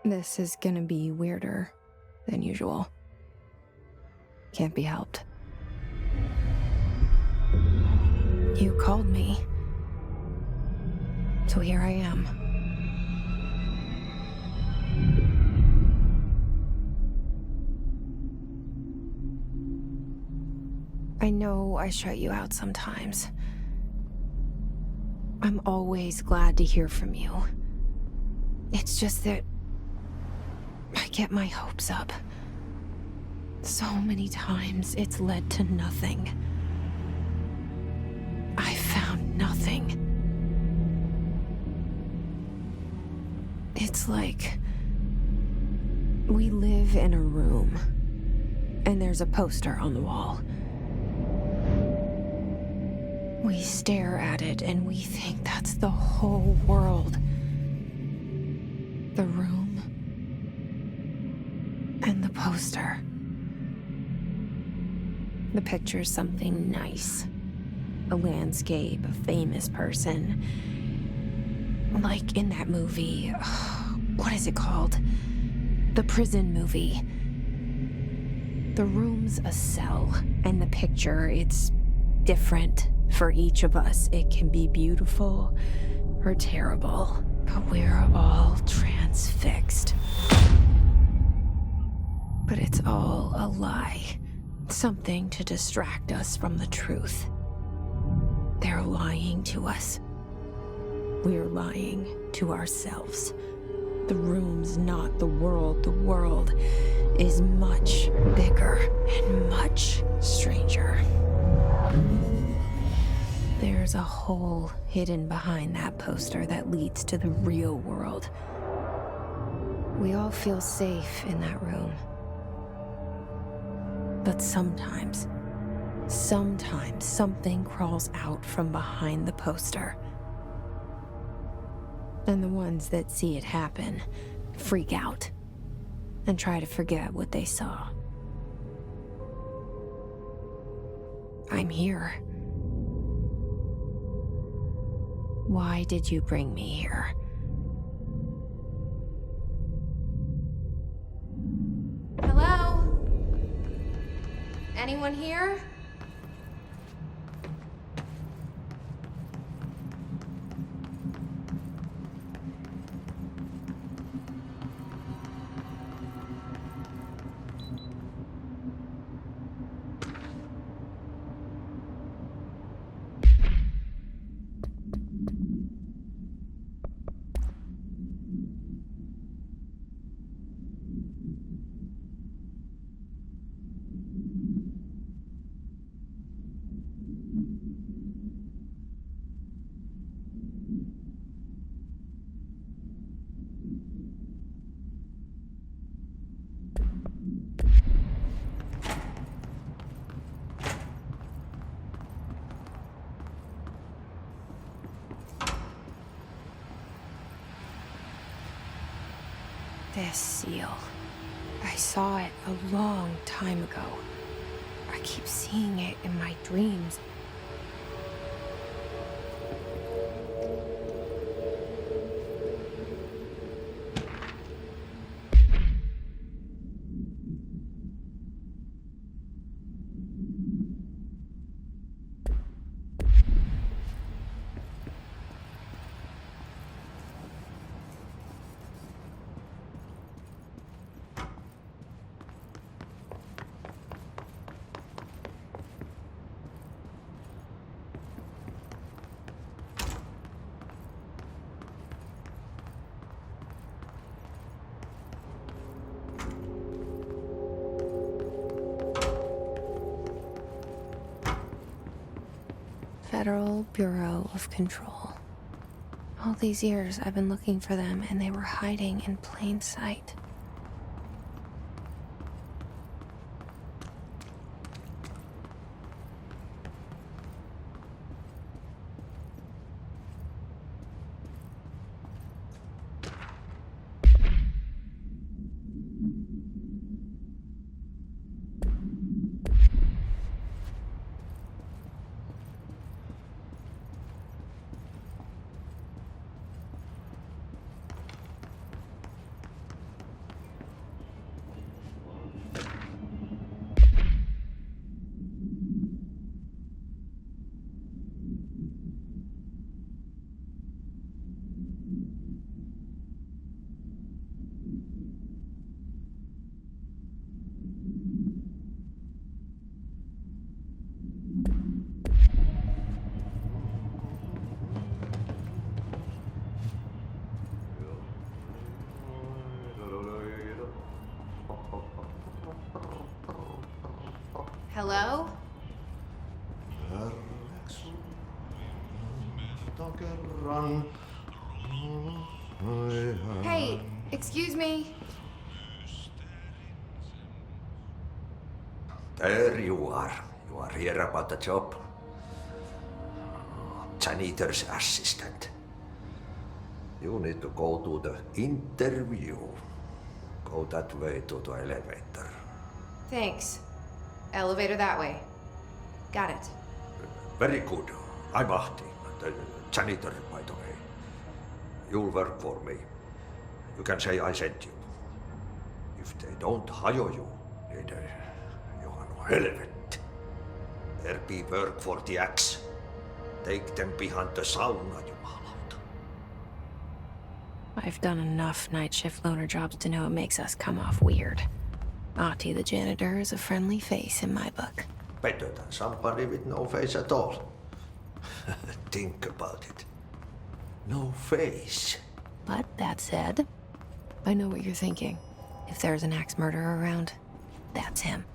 This is gonna be weirder than usual. Can't be helped. You called me. So here I am. I know I shut you out sometimes. I'm always glad to hear from you. It's just that I get my hopes up. So many times it's led to nothing. I found nothing. It's like we live in a room, and there's a poster on the wall. We stare at it and we think that's the whole world. The room and the poster. The picture's something nice. A landscape, a famous person. Like in that movie, what is it called? The prison movie. The room's a cell, and the picture, it's different for each of us. It can be beautiful or terrible, but we're all transfixed. But it's all a lie. Something to distract us from the truth. They're lying to us. We're lying to ourselves. The room's not the world. The world is much bigger and much stranger. There's a hole hidden behind that poster that leads to the real world. We all feel safe in that room. But sometimes something crawls out from behind the poster. And the ones that see it happen freak out and try to forget what they saw. I'm here. Why did you bring me here? Hello? Anyone here? This seal. I saw it a long time ago. I keep seeing it in my dreams. Federal Bureau of Control. All these years I've been looking for them, and they were hiding in plain sight. Hello? Hey, excuse me. There you are. You are here about the job. Janitor's assistant. You need to go to the interview. Go that way to the elevator. Thanks. Elevator that way. Got it. Very good. I'm Ahti, the janitor, by the way. You'll work for me. You can say I sent you. If they don't hire you, niin Johan on helvet. There be work for the axe. Take them behind the sauna, jumalauta. I've done enough night shift loner jobs to know it makes us come off weird. Ahti the janitor is a friendly face in my book. Better than somebody with no face at all. Think about it. No face. But that said, I know what you're thinking. If there's an axe murderer around, that's him.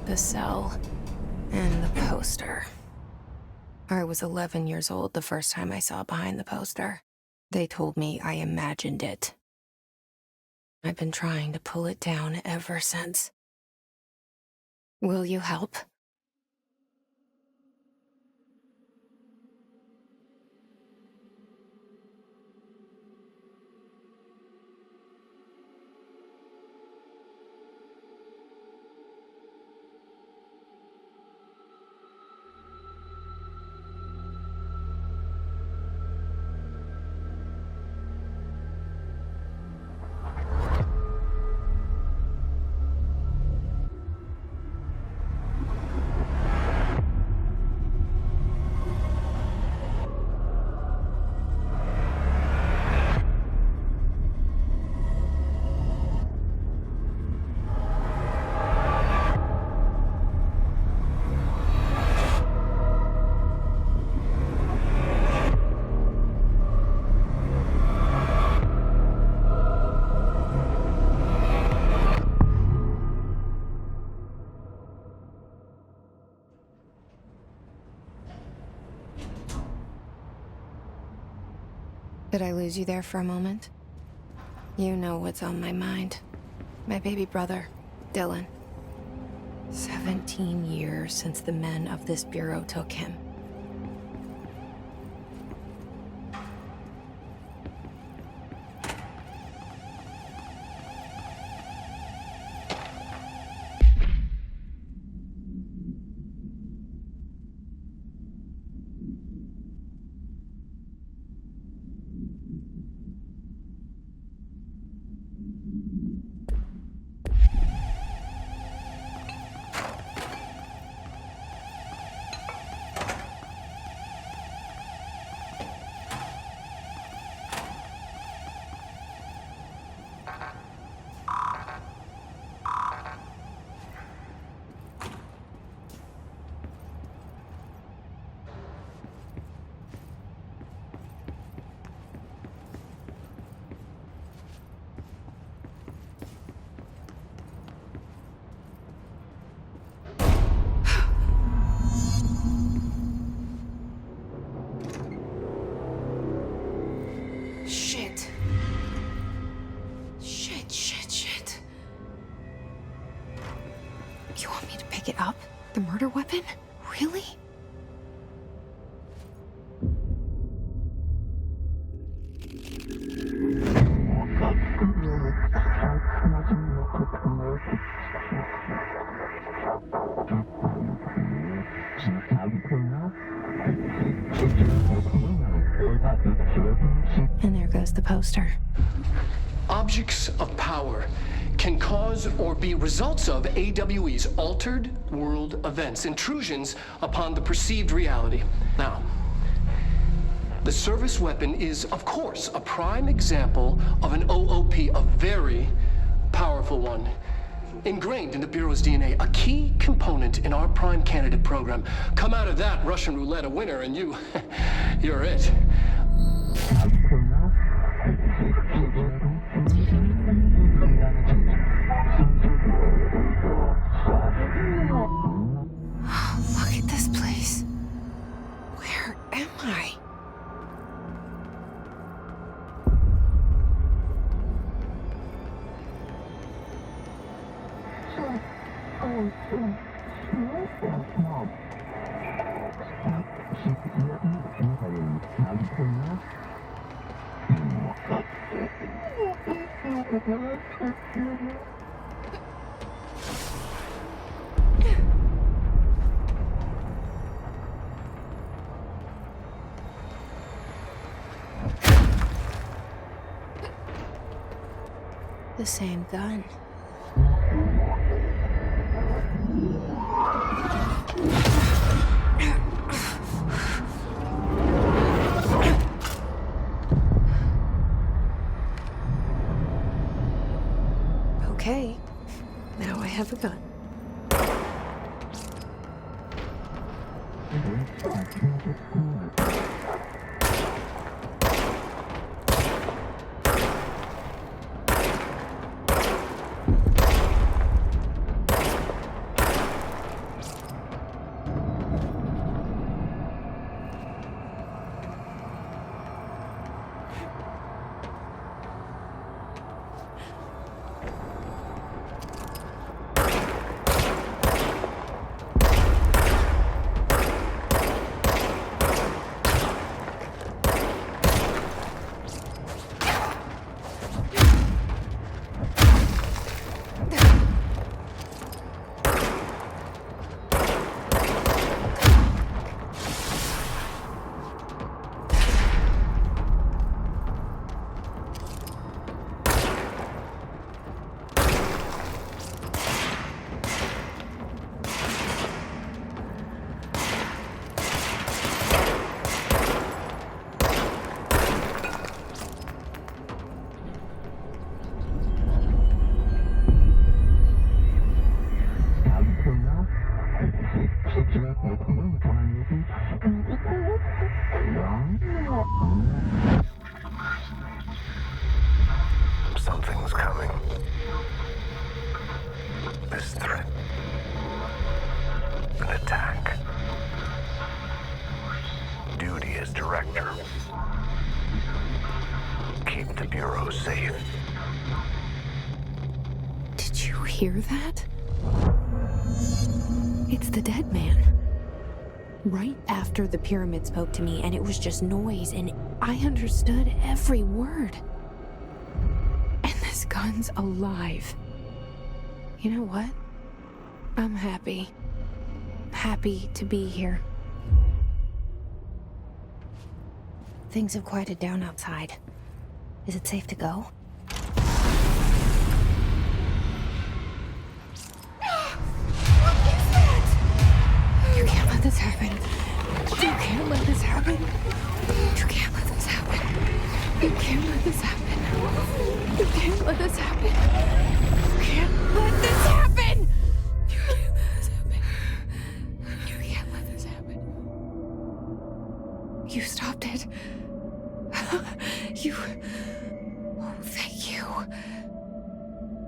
The cell and the poster. I was 11 years old the first time I saw behind the poster. They told me I imagined it. I've been trying to pull it down ever since. Will you help? Did I lose you there for a moment? You know what's on my mind. My baby brother, Dylan. 17 years since the men of this bureau took him. You want me to pick it up? The murder weapon? Really? And there goes the poster. Objects of power can cause or be results of AWE's altered world events, intrusions upon the perceived reality. Now, the service weapon is, of course, a prime example of an OOP, a very powerful one. Ingrained in the Bureau's DNA, a key component in our prime candidate program. Come out of that Russian roulette a winner and you're it. The same gun. Okay, now I have a gun. Something's coming. This threat. An attack. Duty as director. Keep the Bureau safe. Did you hear that? It's the dead man. Right after the pyramid spoke to me, and it was just noise, and I understood every word. And this gun's alive. You know what? I'm happy. Happy to be here. Things have quieted down outside. Is it safe to go? You can't let this happen. You can't let this happen. You can't let this happen. You can't let this happen. You can't let this happen. You can't let this happen. You can't let this happen. You can't let this happen. You stopped it. You... Oh, thank you.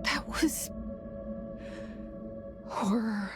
That was... horror.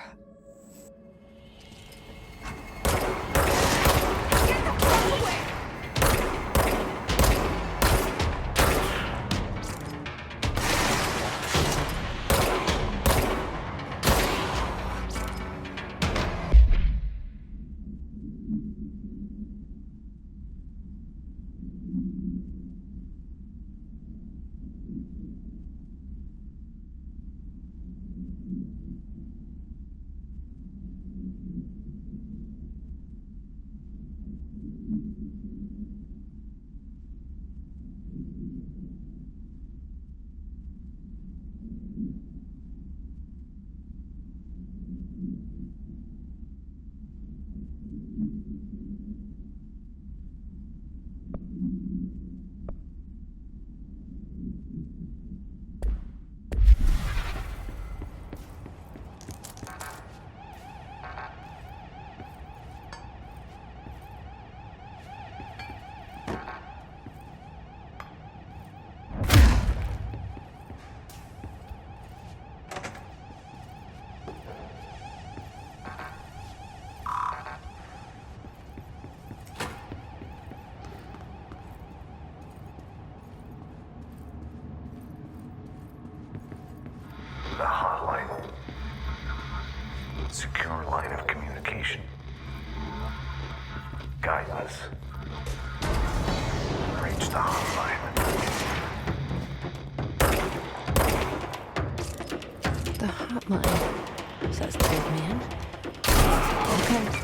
Titans. Reach the hotline. The hotline, says the old man. Okay.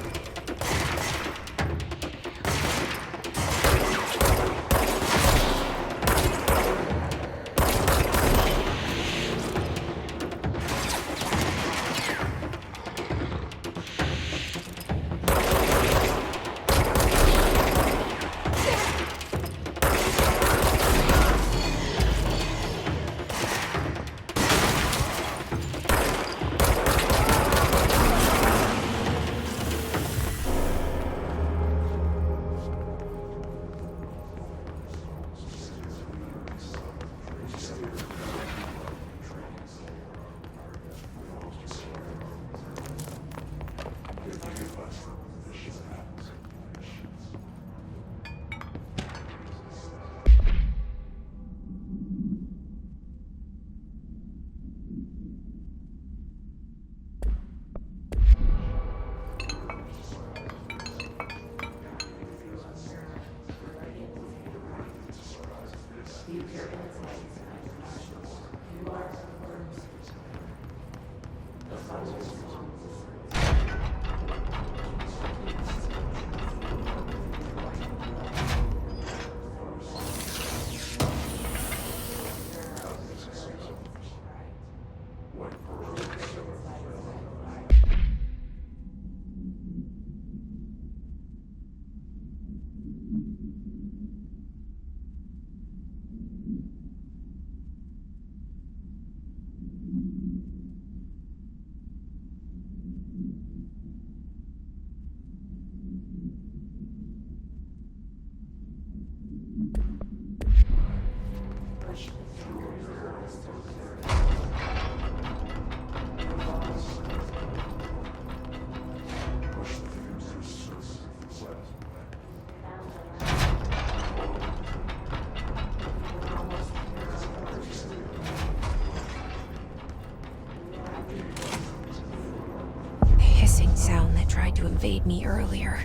To invade me earlier.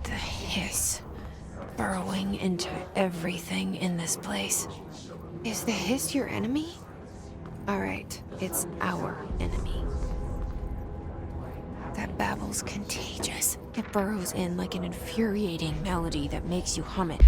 The hiss burrowing into everything in this place. Is the hiss your enemy? Alright, it's our enemy. That babble's contagious. It burrows in like an infuriating melody that makes you hum it.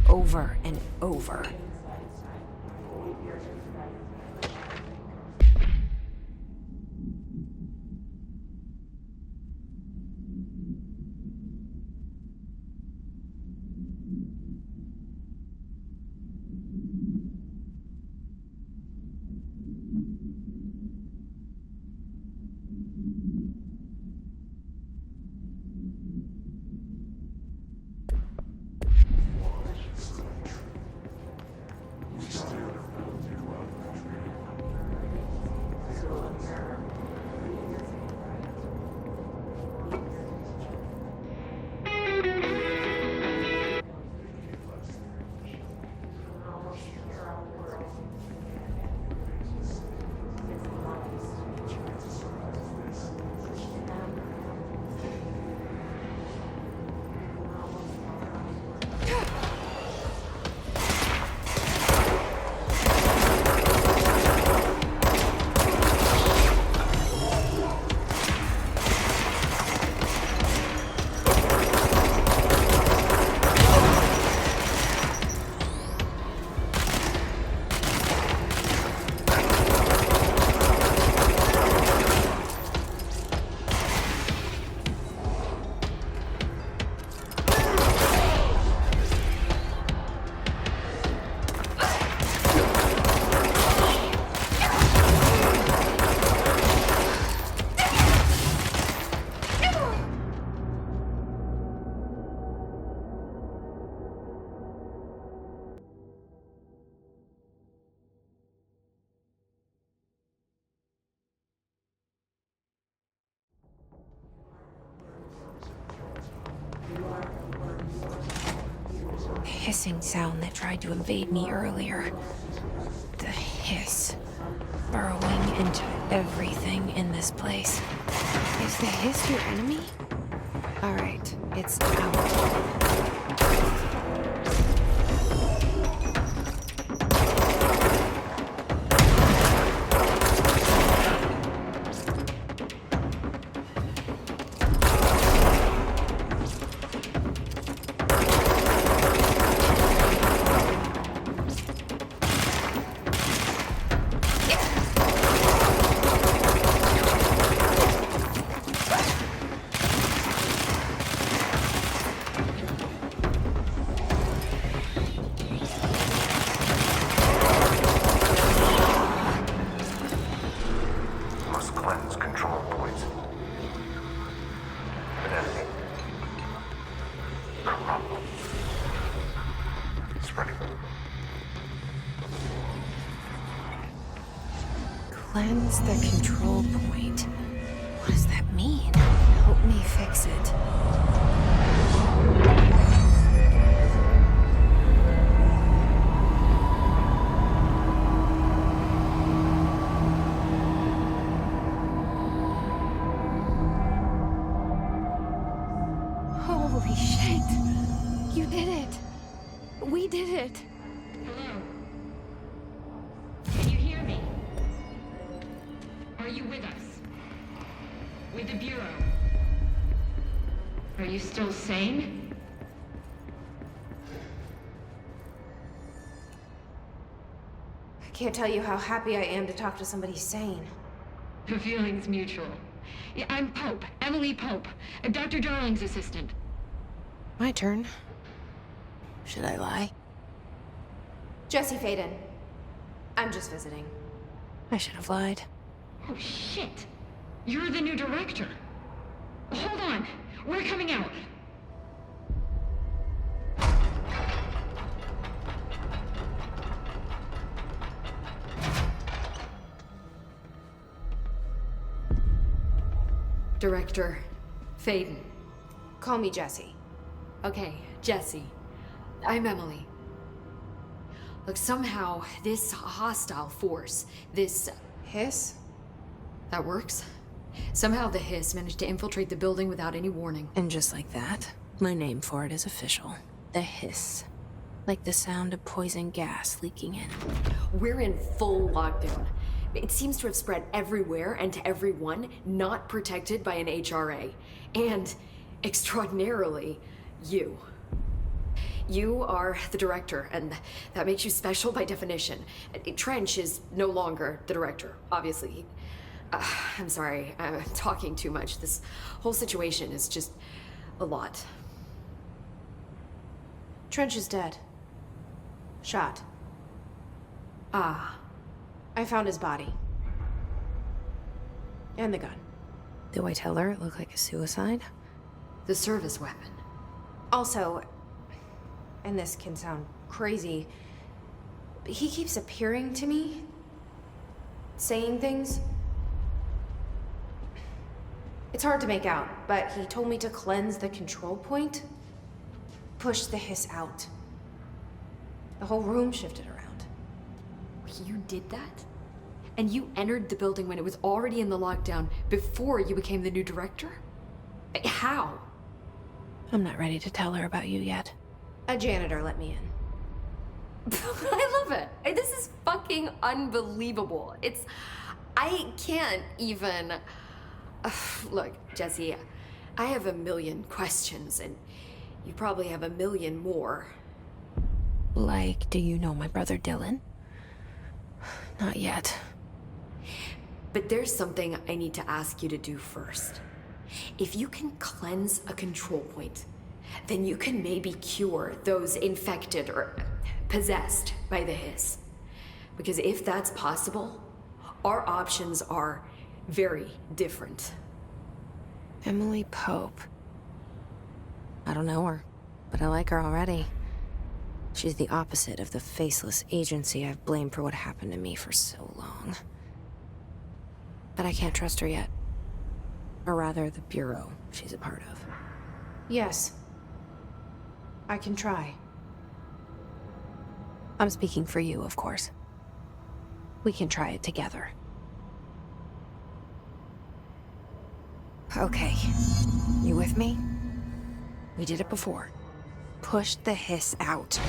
Over and over. hissing sound that tried to invade me earlier. The hiss. Burrowing into everything in this place. Is the hiss your enemy? Alright, it's out. Must cleanse control points. An enemy. Corrupt. Spreading. Cleanse the control point. What does that mean? Help me fix it. Holy shit! You did it! We did it! Hello? Can you hear me? Are you with us? With the Bureau? Are you still sane? I can't tell you how happy I am to talk to somebody sane. The feeling's mutual. Yeah, I'm Pope, Emily Pope, Dr. Darling's assistant. My turn. Should I lie? Jesse Faden. I'm just visiting. I should have lied. Oh, shit. You're the new director. Hold on. We're coming out. Director Faden. Call me Jesse. Okay, Jesse. I'm Emily. Look, somehow this hostile force, this... Hiss? that works? Somehow the hiss managed to infiltrate the building without any warning. And just like that, my name for it is official. The hiss. Like the sound of poison gas leaking in. We're in full lockdown. It seems to have spread everywhere and to everyone not protected by an HRA. And, extraordinarily, you. You are the director, and that makes you special by definition. Trench is no longer the director, obviously. I'm sorry, I'm talking too much. This whole situation is just a lot. Trench is dead. Shot. Ah. I found his body. And the gun. Do I tell her it looked like a suicide? The service weapon. Also, and this can sound crazy, but he keeps appearing to me, saying things. It's hard to make out, but he told me to cleanse the control point, push the hiss out. The whole room shifted around. You did that? And you entered the building when it was already in the lockdown before you became the new director? How? I'm not ready to tell her about you yet. A janitor let me in. I love it. This is fucking unbelievable. I can't even... Look, Jesse, I have a million questions, and you probably have a million more. Like, do you know my brother Dylan? Not yet. But there's something I need to ask you to do first. If you can cleanse a control point, then you can maybe cure those infected or possessed by the hiss. Because if that's possible, our options are very different. Emily Pope. I don't know her, but I like her already. She's the opposite of the faceless agency I've blamed for what happened to me for so long. But I can't trust her yet. Or rather, the Bureau she's a part of. Yes. I can try. I'm speaking for you, of course. We can try it together. Okay. You with me? We did it before. Push the hiss out.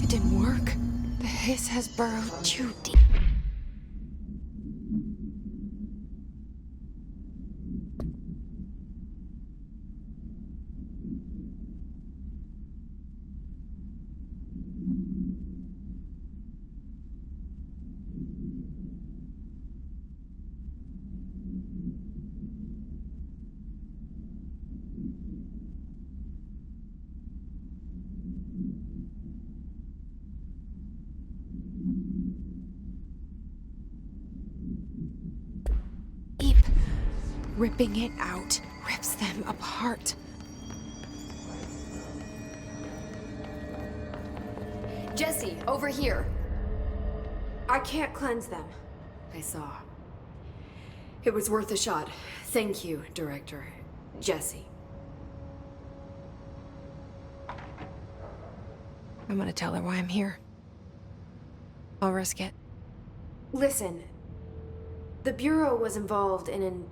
It didn't work. The hiss has burrowed too deep. Ripping it out rips them apart. Jesse, over here. I can't cleanse them. I saw. It was worth a shot. Thank you, Director. Jesse. I'm gonna tell her why I'm here. I'll risk it. Listen, the Bureau was involved in an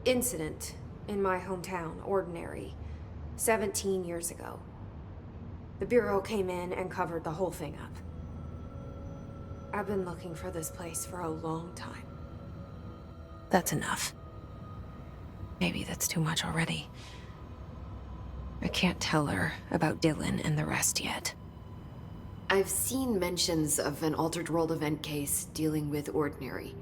incident in my hometown, Ordinary, 17 years ago. The Bureau came in and covered the whole thing up. I've been looking for this place for a long time. That's enough. Maybe that's too much already. I can't tell her about Dylan and the rest yet. I've seen mentions of an Altered World event case dealing with Ordinary.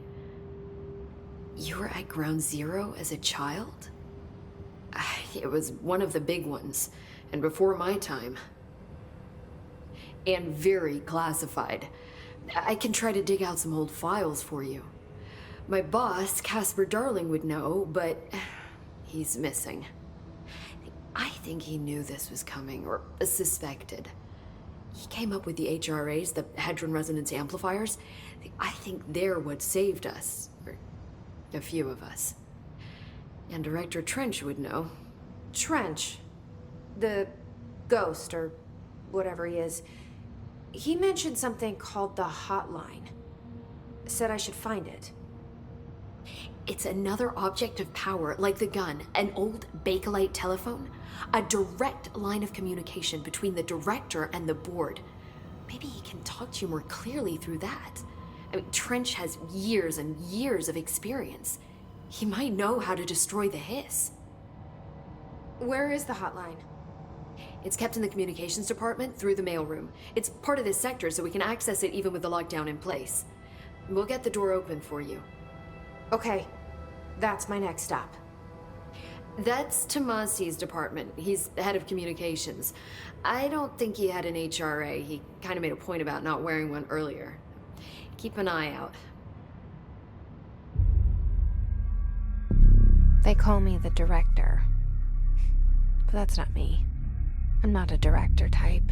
You were at Ground Zero as a child? It was one of the big ones, and before my time. And very classified. I can try to dig out some old files for you. My boss, Casper Darling, would know, but he's missing. I think he knew this was coming, or suspected. He came up with the HRAs, the Hadron Resonance Amplifiers. I think they're what saved us. A few of us. And Director Trench would know. Trench? The ghost, or whatever he is. He mentioned something called the hotline. Said I should find it. It's another object of power, like the gun, an old Bakelite telephone. A direct line of communication between the director and the board. Maybe he can talk to you more clearly through that. I mean, Trench has years and years of experience. He might know how to destroy the hiss. Where is the hotline? It's kept in the communications department through the mailroom. It's part of this sector, so we can access it even with the lockdown in place. We'll get the door open for you. Okay, that's my next stop. That's Tomasi's department. He's head of communications. I don't think he had an HRA. He kind of made a point about not wearing one earlier. Keep an eye out. They call me the director. But that's not me. I'm not a director type.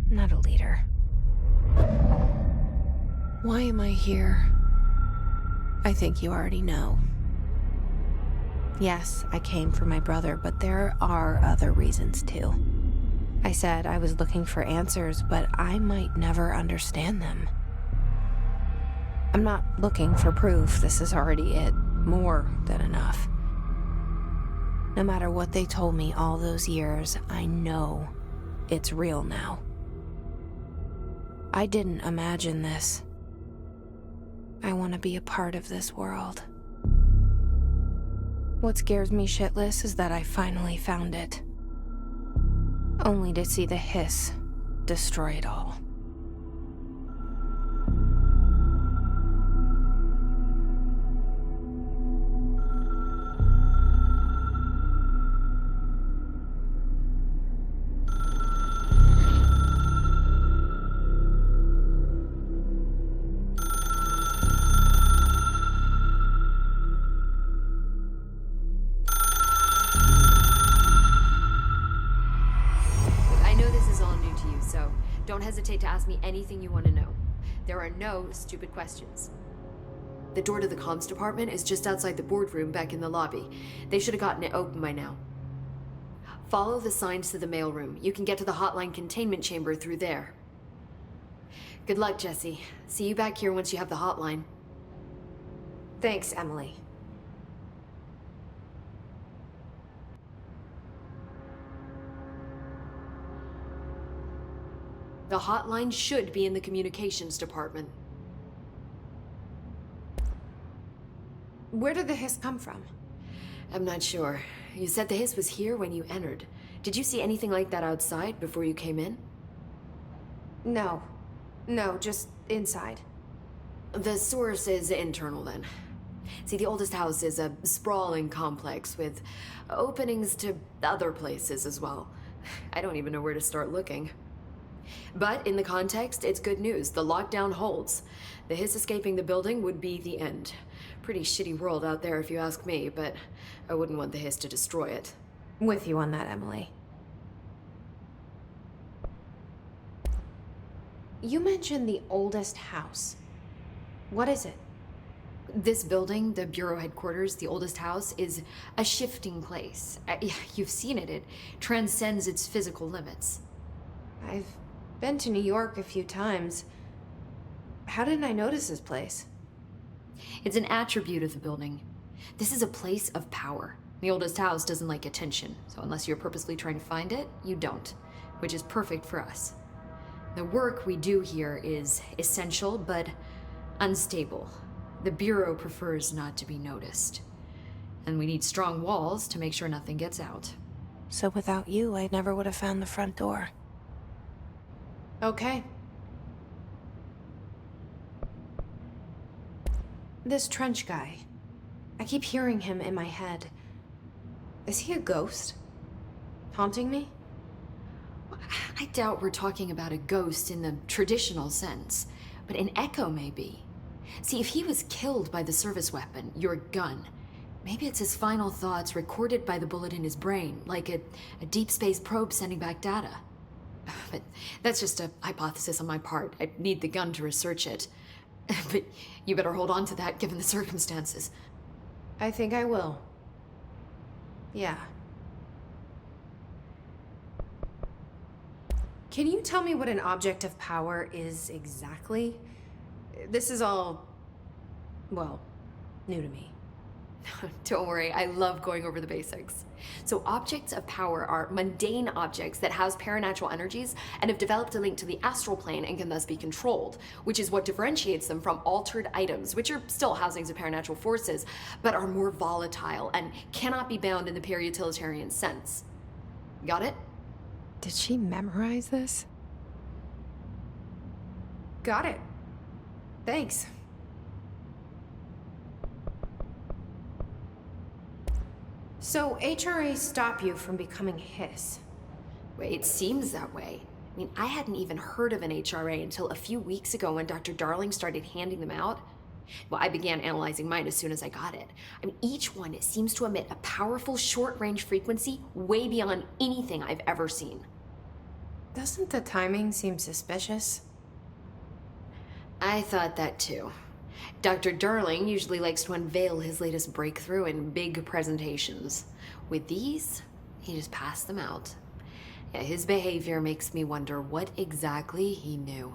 I'm not a leader. Why am I here? I think you already know. Yes, I came for my brother, but there are other reasons too. I said I was looking for answers, but I might never understand them. I'm not looking for proof. This is already it. More than enough. No matter what they told me all those years, I know it's real now. I didn't imagine this. I want to be a part of this world. What scares me shitless is that I finally found it. Only to see the hiss destroy it all. so don't hesitate to ask me anything you want to know. There are no stupid questions. The door to the comms department is just outside the boardroom back in the lobby. They should have gotten it open by now. Follow the signs to the mailroom. You can get to the hotline containment chamber through there. Good luck, Jesse. See you back here once you have the hotline. Thanks, Emily. The hotline should be in the communications department. Where did the hiss come from? I'm not sure. You said the hiss was here when you entered. Did you see anything like that outside before you came in? No. No, just inside. The source is internal then. See, the oldest house is a sprawling complex with openings to other places as well. I don't even know where to start looking. But in the context, it's good news. The lockdown holds. The hiss escaping the building would be the end. Pretty shitty world out there if you ask me, but I wouldn't want the hiss to destroy it. With you on that, Emily. You mentioned the oldest house. What is it? This building, the Bureau headquarters, the oldest house, is a shifting place. You've seen it. It transcends its physical limits. I've been to New York a few times. How didn't I notice this place? It's an attribute of the building. This is a place of power. The oldest house doesn't like attention, so unless you're purposely trying to find it, you don't, which is perfect for us. The work we do here is essential, but unstable. The Bureau prefers not to be noticed. And we need strong walls to make sure nothing gets out. So without you, I never would have found the front door. Okay. This Trench guy. I keep hearing him in my head. Is he a ghost? Haunting me? I doubt we're talking about a ghost in the traditional sense, but an echo maybe. See, if he was killed by the service weapon, your gun, maybe it's his final thoughts recorded by the bullet in his brain, like a deep space probe sending back data. But that's just a hypothesis on my part. I need the gun to research it. But you better hold on to that given the circumstances. I think I will. Yeah. Can you tell me what an object of power is exactly? This is all, well, new to me. Don't worry, I love going over the basics. So objects of power are mundane objects that house paranatural energies and have developed a link to the astral plane and can thus be controlled, which is what differentiates them from altered items, which are still housings of paranatural forces, but are more volatile and cannot be bound in the pure utilitarian sense. Got it? Did she memorize this? Got it. Thanks. So HRAs stop you from becoming Hiss. Wait, it seems that way. I mean, I hadn't even heard of an HRA until a few weeks ago when Dr. Darling started handing them out. Well, I began analyzing mine as soon as I got it. I mean, each one seems to emit a powerful short-range frequency way beyond anything I've ever seen. Doesn't the timing seem suspicious? I thought that too. Dr. Darling usually likes to unveil his latest breakthrough in big presentations. With these, he just passed them out. Yeah, his behavior makes me wonder what exactly he knew.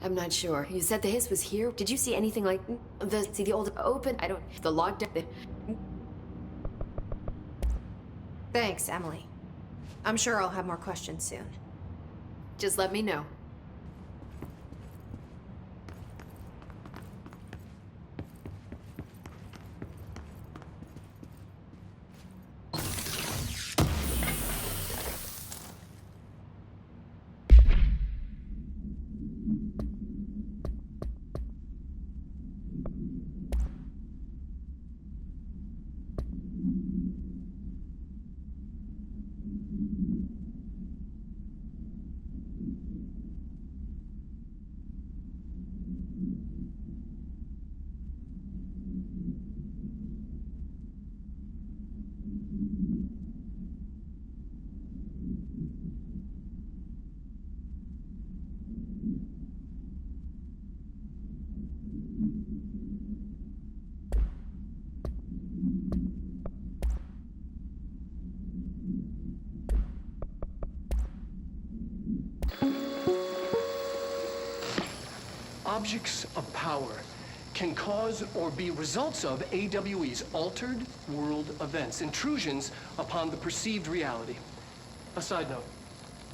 I'm not sure. You said the hiss was here? Did you see anything like the old open? I don't... The lockdown... Thanks, Emily. I'm sure I'll have more questions soon. Just let me know. objects of power can cause or be results of AWE's altered world events, intrusions upon the perceived reality. A side note,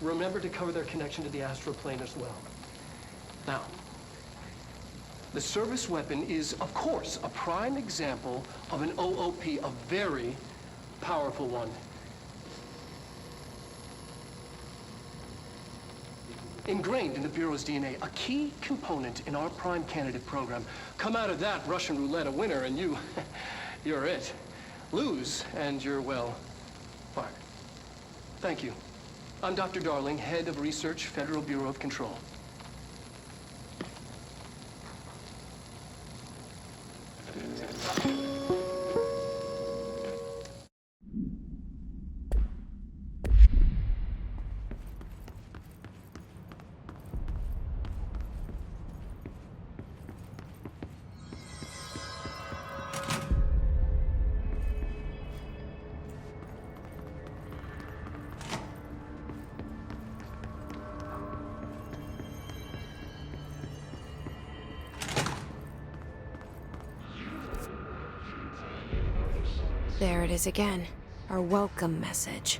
remember to cover their connection to the astral plane as well. Now, the service weapon is, of course, a prime example of an OOP, a very powerful one. Ingrained in the Bureau's DNA, a key component in our prime candidate program. Come out of that Russian roulette a winner and you're it. Lose and you're, well, fired. Thank you. I'm Dr. Darling, head of research, Federal Bureau of Control. There it is again. Our welcome message.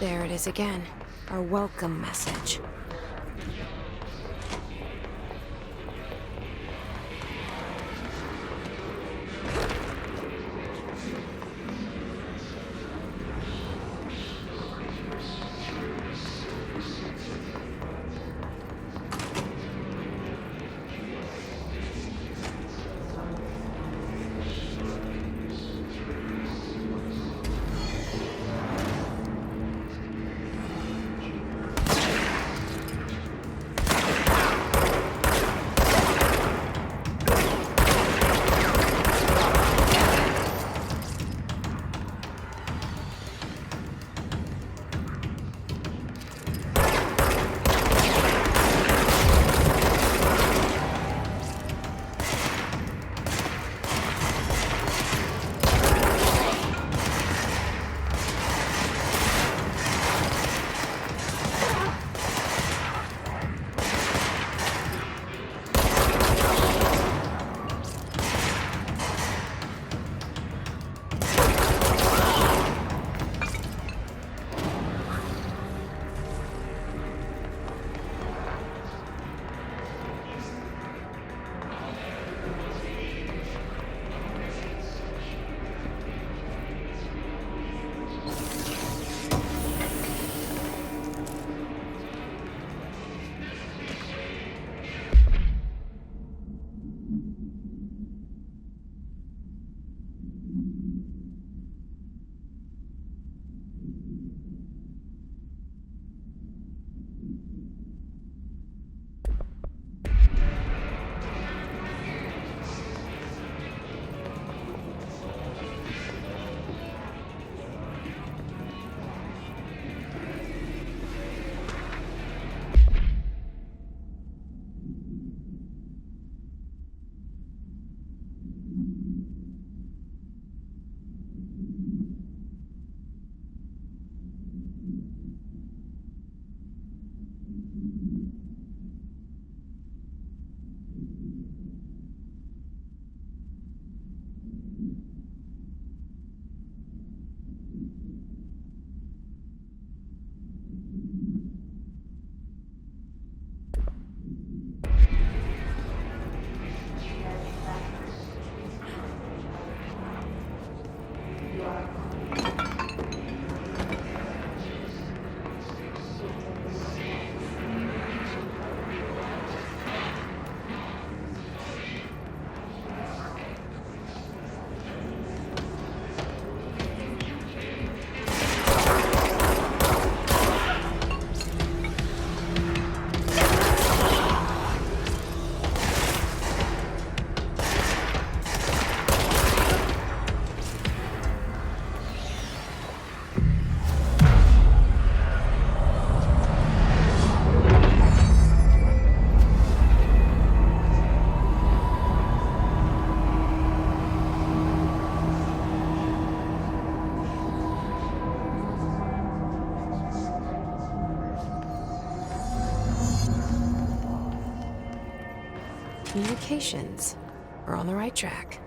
There it is again. Our welcome message. Communications. We're on the right track.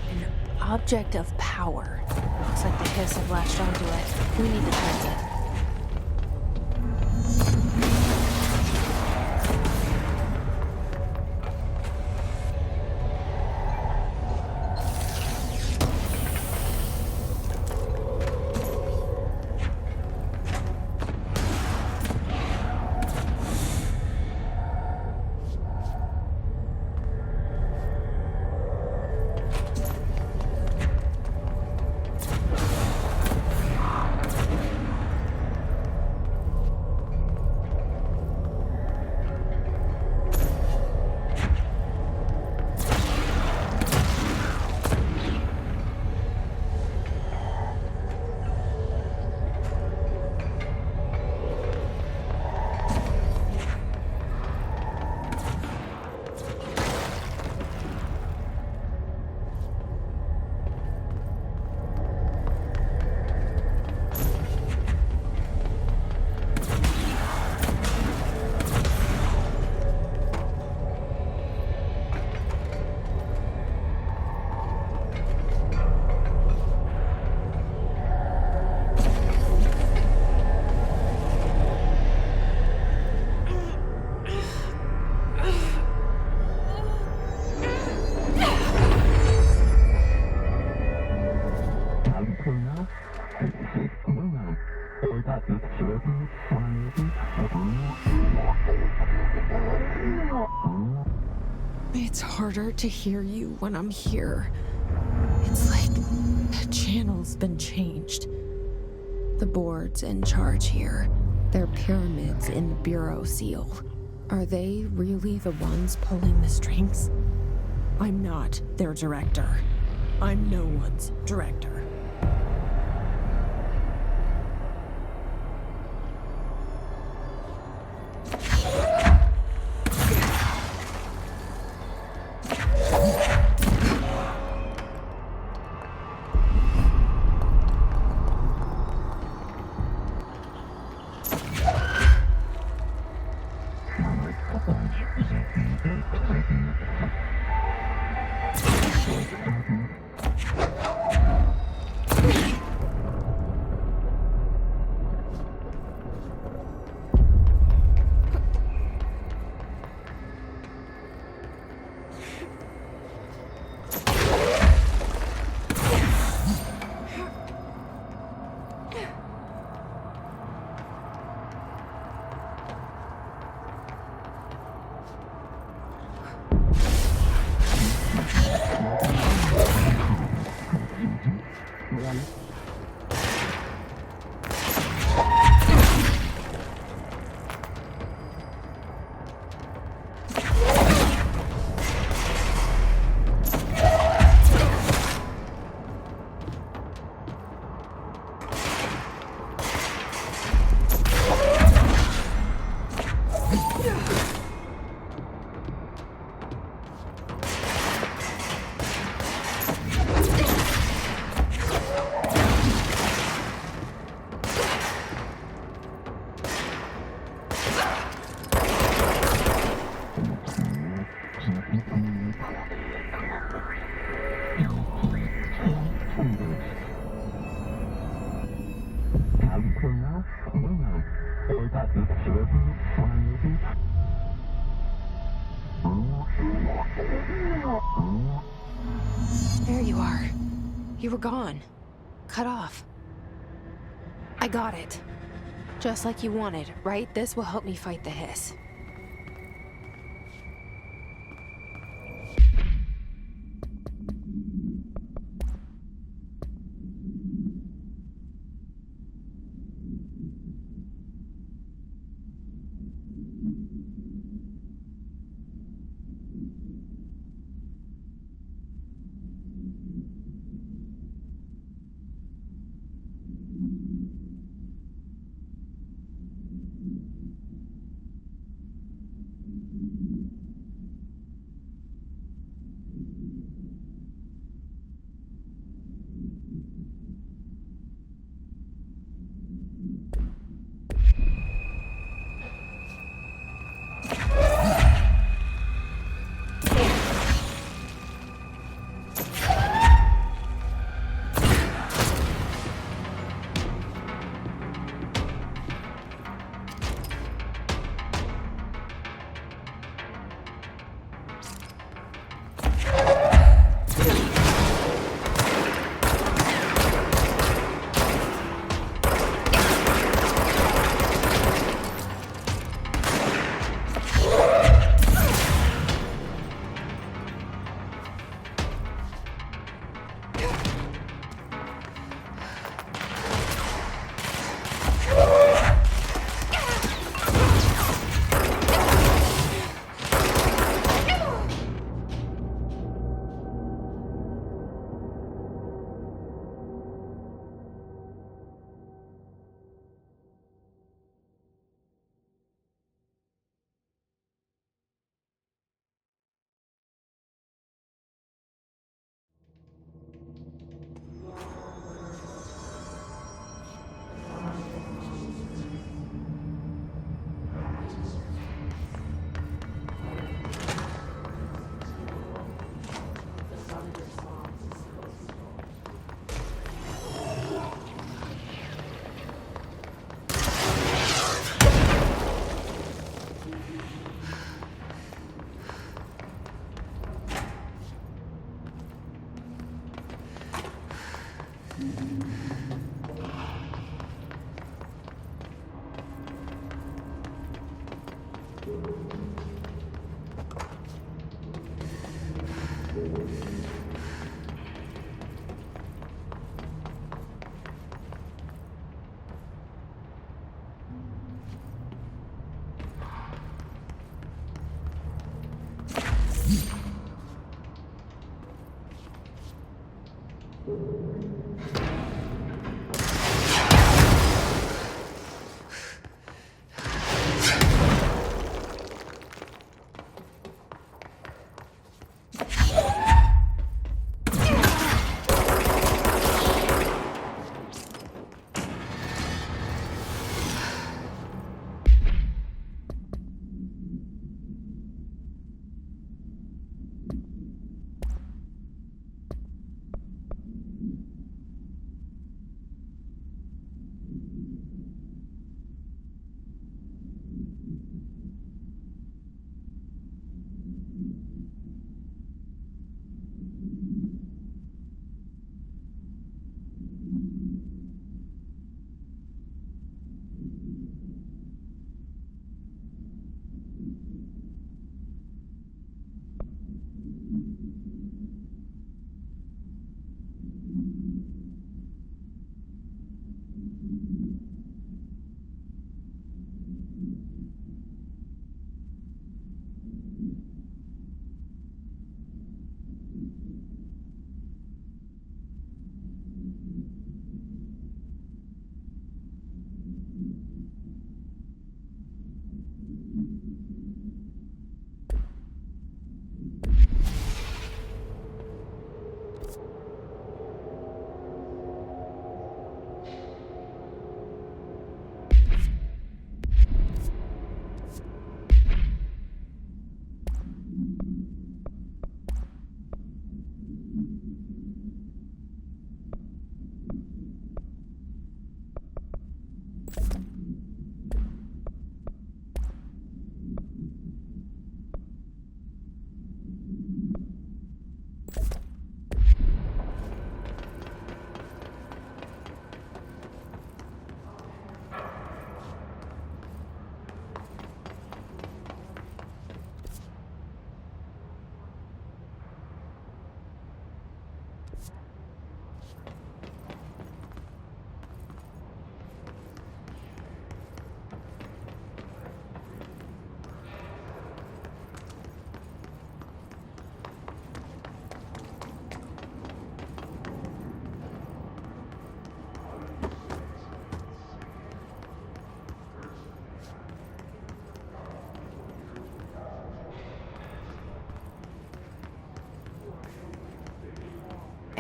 An object of power. Looks like the Hiss have latched onto it. We need to find it. It's harder to hear you when I'm here. It's like the channel's been changed. The board's in charge here. They're pyramids in the Bureau seal. Are they really the ones pulling the strings? I'm not their director. I'm no one's director. There you are. You were gone. Cut off. I got it. Just like you wanted, right? This will help me fight the hiss.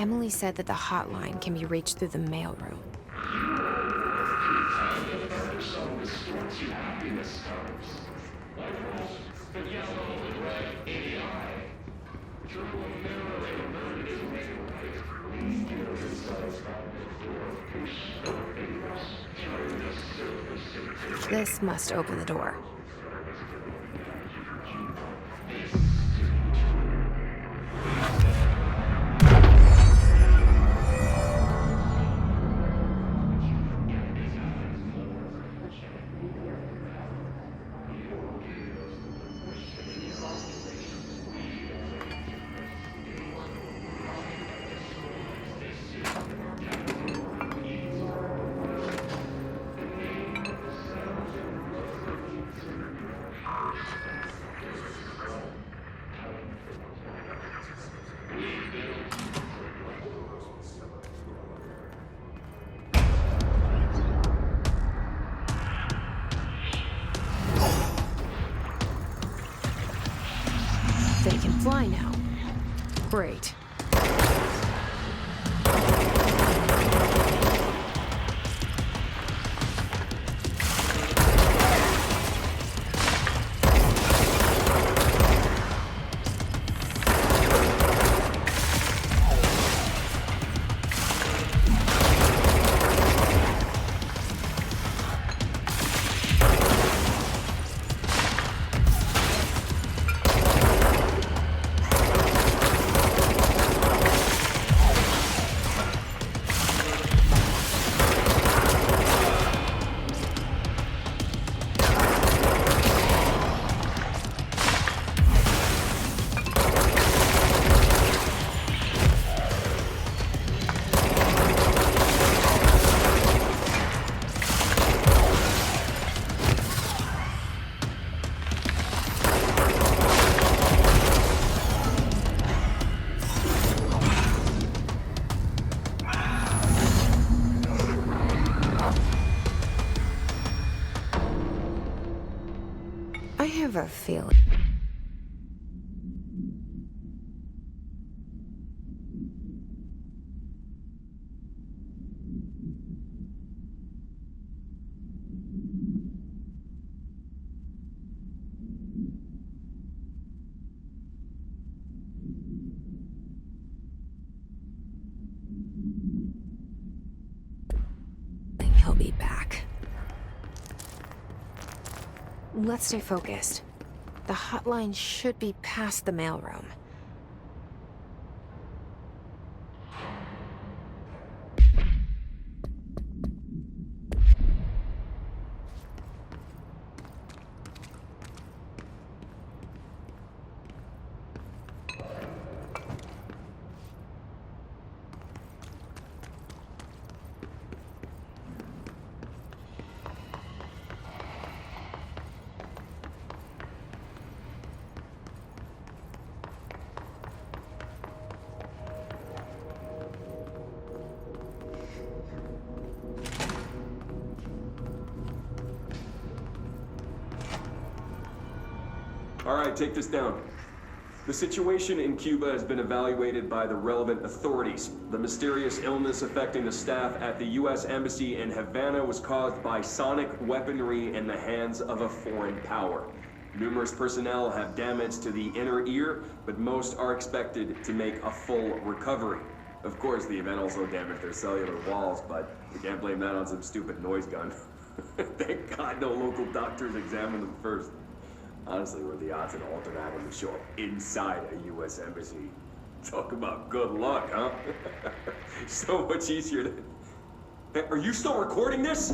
Emily said that the hotline can be reached through the mailroom. This must open the door. They can fly now. Great. I have a feeling. He'll be back. Let's stay focused. The hotline should be past the mailroom. All right, take this down. The situation in Cuba has been evaluated by the relevant authorities. The mysterious illness affecting the staff at the U.S. Embassy in Havana was caused by sonic weaponry in the hands of a foreign power. Numerous personnel have damage to the inner ear, but most are expected to make a full recovery. Of course, the event also damaged their cellular walls, but we can't blame that on some stupid noise gun. Thank God no local doctors examined them first. Honestly, what are the odds an alternate atom would show up inside a U.S. embassy? Talk about good luck, huh? So much easier to... Hey, are you still recording this?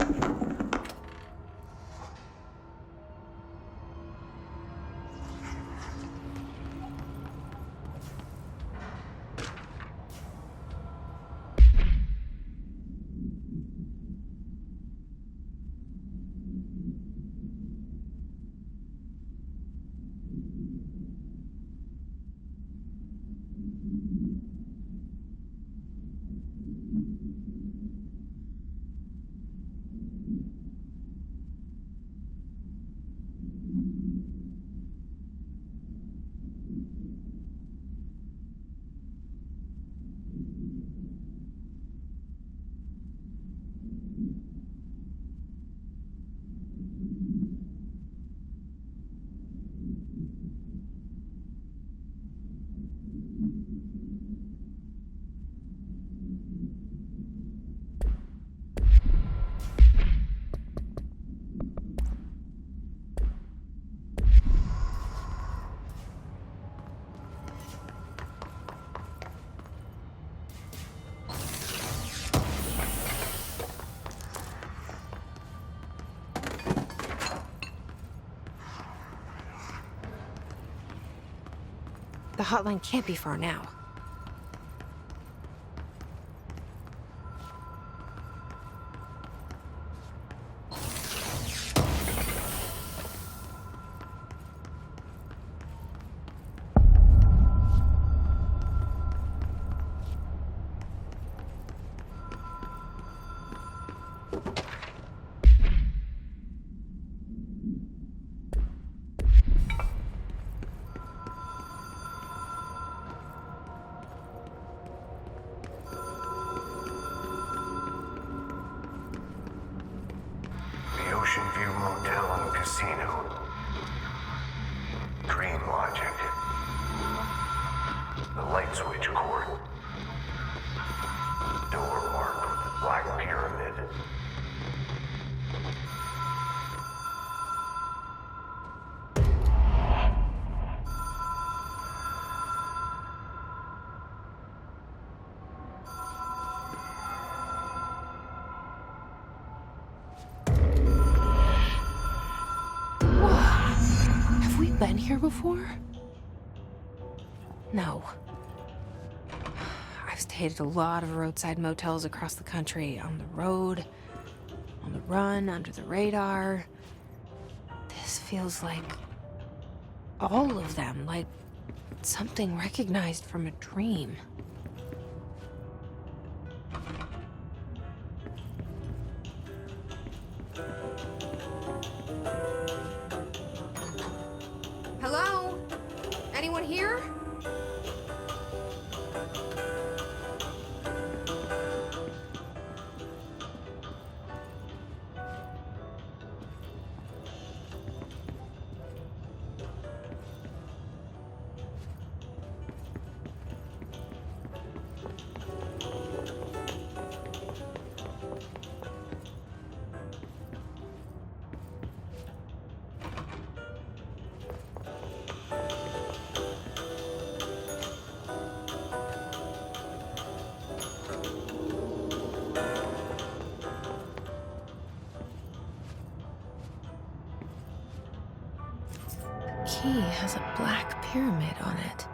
The hotline can't be far now. The Ocean View Motel and Casino. Dream logic. The light switch cord. Door marked with the Black Pyramid. Have we been here before? No. I've stayed at a lot of roadside motels across the country, on the road, on the run, under the radar. This feels like all of them, like something recognized from a dream. Hello? Anyone here? The key has a black pyramid on it.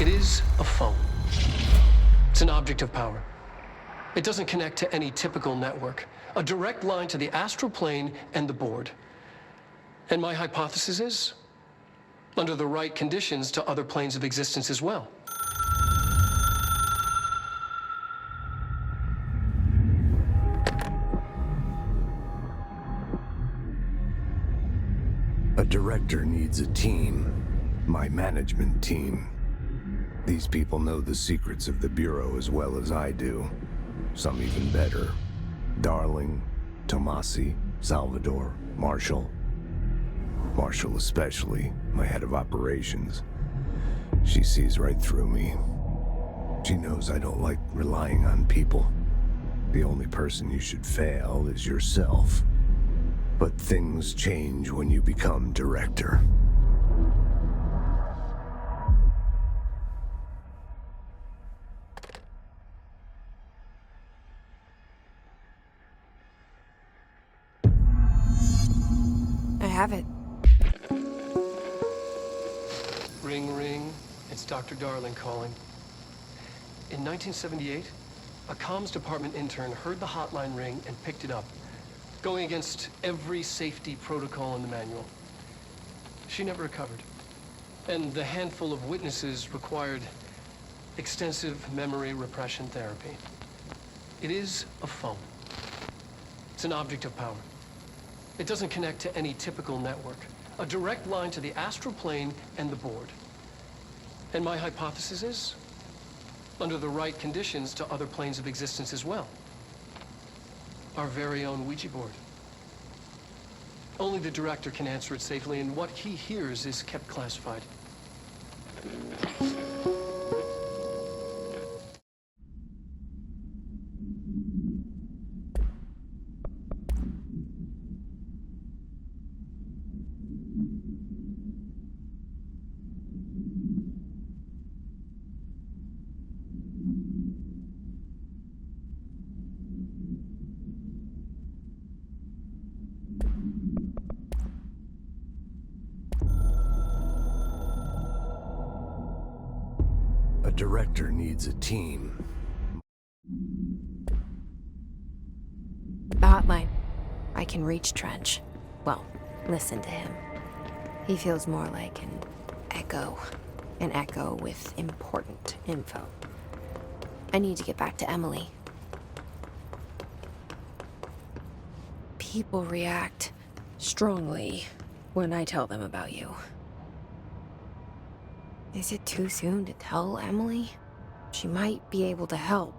It is a phone. It's an object of power. It doesn't connect to any typical network. A direct line to the astral plane and the board. And my hypothesis is, under the right conditions, to other planes of existence as well. director needs a team. My management team. These people know the secrets of the Bureau as well as I do. Some even better. Darling, Tomasi, Salvador, Marshall. Marshall especially, my head of operations. She sees right through me. She knows I don't like relying on people. The only person you should fail is yourself. But things change when you become director. I have it. Ring, ring. It's Dr. Darling calling. In 1978, a comms department intern heard the hotline ring and picked it up, going against every safety protocol in the manual. She never recovered. And the handful of witnesses required extensive memory repression therapy. It is a phone. It's an object of power. It doesn't connect to any typical network. A direct line to the astral plane and the board. And my hypothesis is, under the right conditions, to other planes of existence as well. Our very own Ouija board. Only the director can answer it safely, and what he hears is kept classified. A director needs a team. The hotline. I can reach Trench. Well, listen to him. He feels more like an echo. An echo with important info. I need to get back to Emily. People react strongly when I tell them about you. Is it too soon to tell Emily? She might be able to help.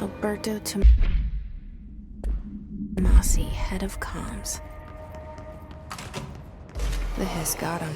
Alberto Tomasi, head of comms. The hiss got him.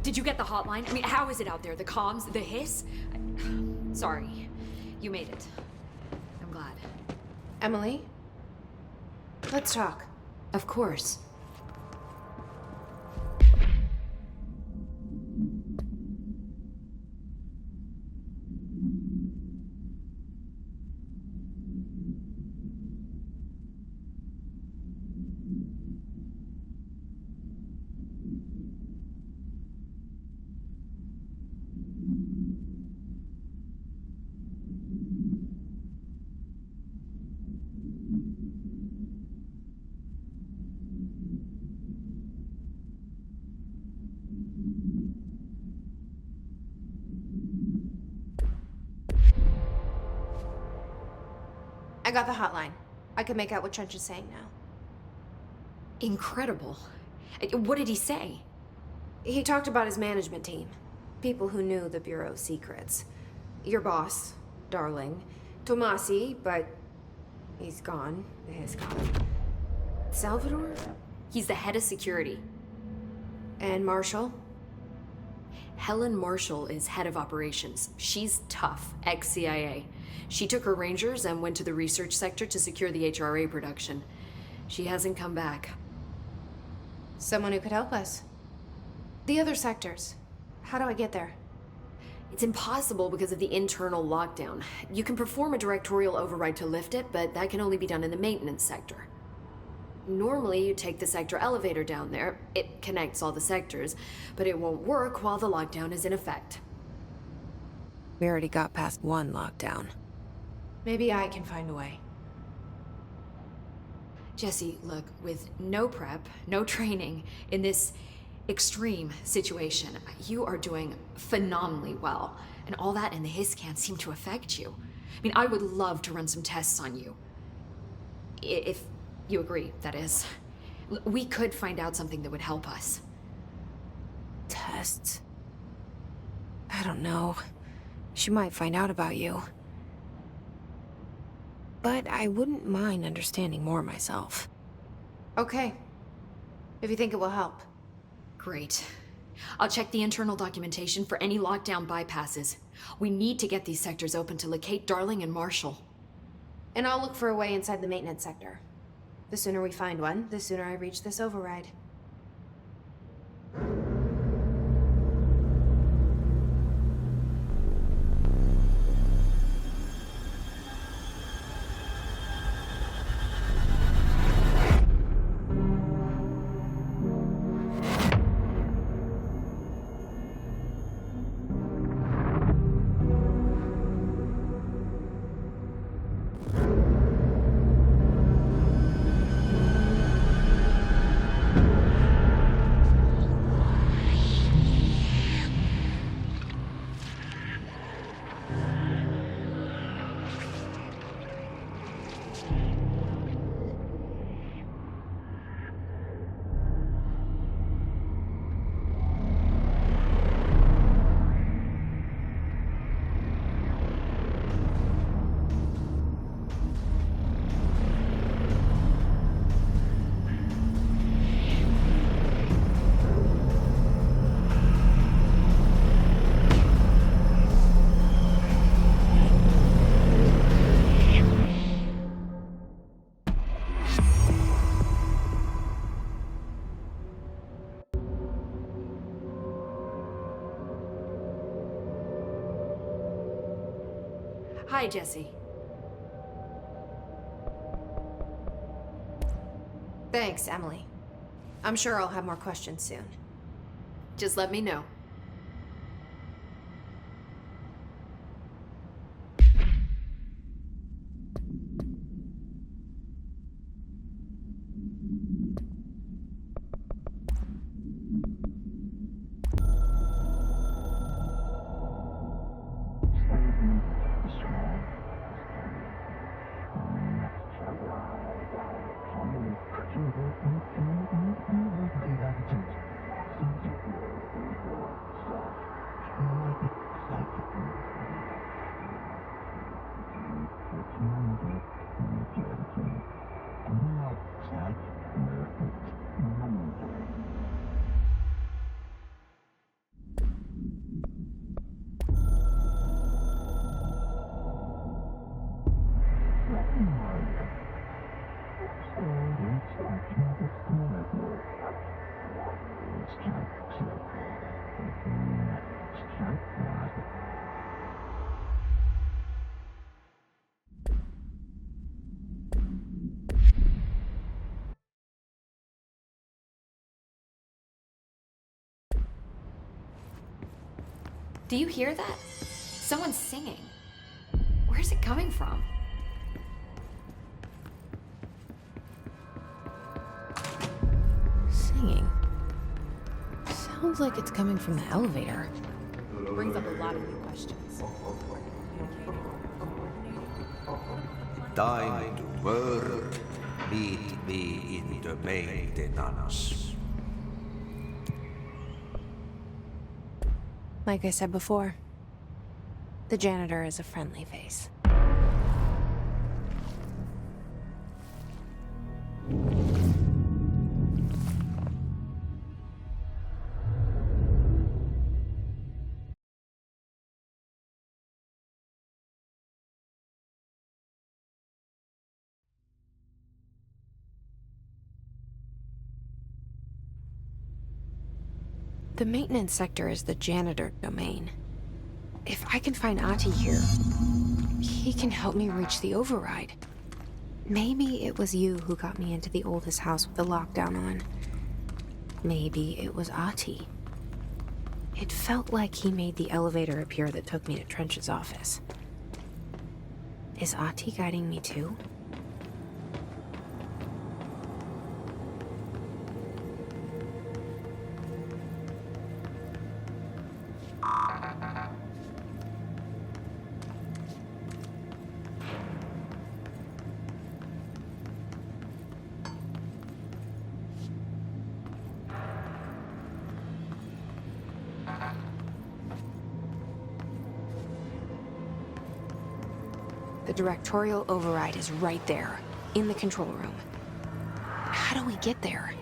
Did you get the hotline? I mean, how is it out there? The comms? The hiss? Sorry. You made it. I'm glad. Emily? Let's talk. Of course. I got the hotline. I can make out what Trench is saying now. Incredible. What did he say? He talked about his management team. People who knew the Bureau's secrets. Your boss, Darling. Tomasi, but he's gone. He's gone. Salvador? He's the head of security. And Marshall? Helen Marshall is head of operations. She's tough, ex-CIA. She took her Rangers and went to the research sector to secure the HRA production. She hasn't come back. Someone who could help us. The other sectors. How do I get there? It's impossible because of the internal lockdown. You can perform a directorial override to lift it, but that can only be done in the maintenance sector. Normally, you take the sector elevator down there. It connects all the sectors, but it won't work while the lockdown is in effect. We already got past one lockdown. Maybe I can find a way. Jesse, look, with no prep, no training, in this extreme situation, you are doing phenomenally well. And all that and the hiss can't seem to affect you. I mean, I would love to run some tests on you. If you agree, that is. We could find out something that would help us. Tests? I don't know. She might find out about you. But I wouldn't mind understanding more myself. Okay. If you think it will help. Great. I'll check the internal documentation for any lockdown bypasses. We need to get these sectors open to locate Darling and Marshall. And I'll look for a way inside the maintenance sector. The sooner we find one, the sooner I reach this override. Hi, Jesse. Thanks, Emily. I'm sure I'll have more questions soon. Just let me know. Do you hear that? Someone's singing. Where's it coming from? Singing. Sounds like it's coming from the elevator. Brings up a lot of new questions. Time to work. Meet me in the maintenance. Like I said before, the janitor is a friendly face. The maintenance sector is the janitor domain. If I can find Ahti here, he can help me reach the override. Maybe it was you who got me into the oldest house with the lockdown on. Maybe it was Ahti. It felt like he made the elevator appear that took me to Trench's office. Is Ahti guiding me too? The directorial override is right there, in the control room. How do we get there?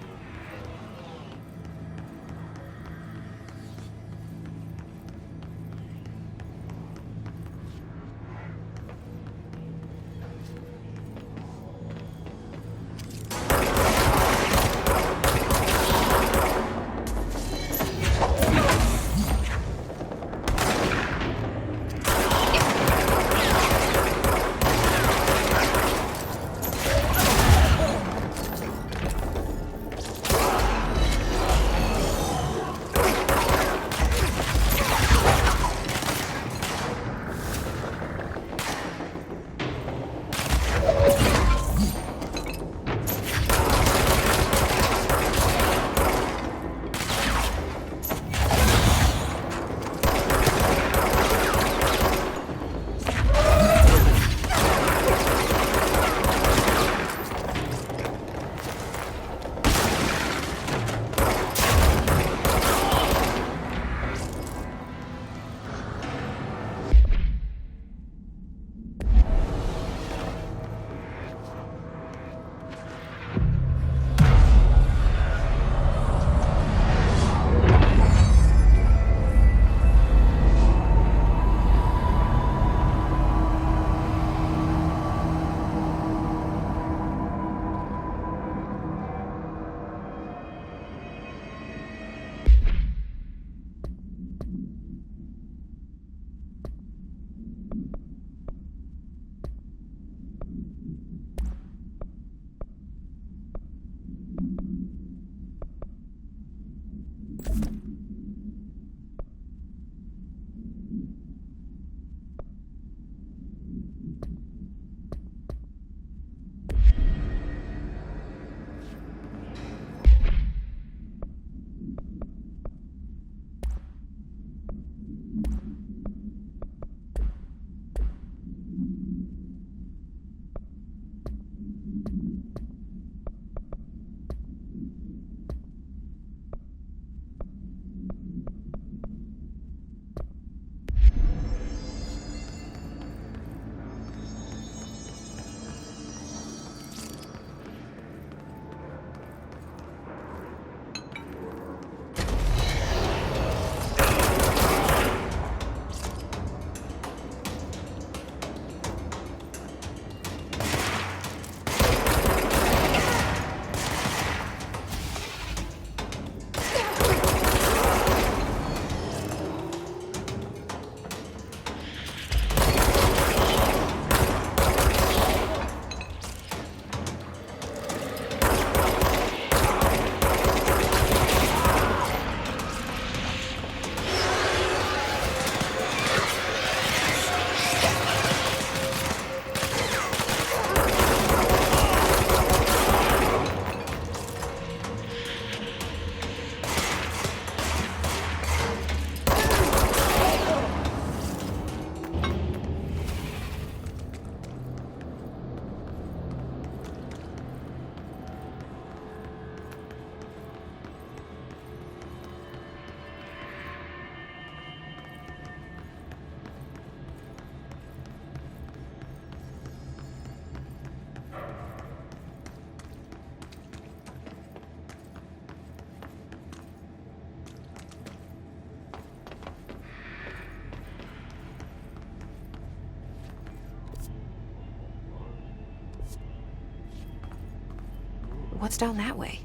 What's down that way?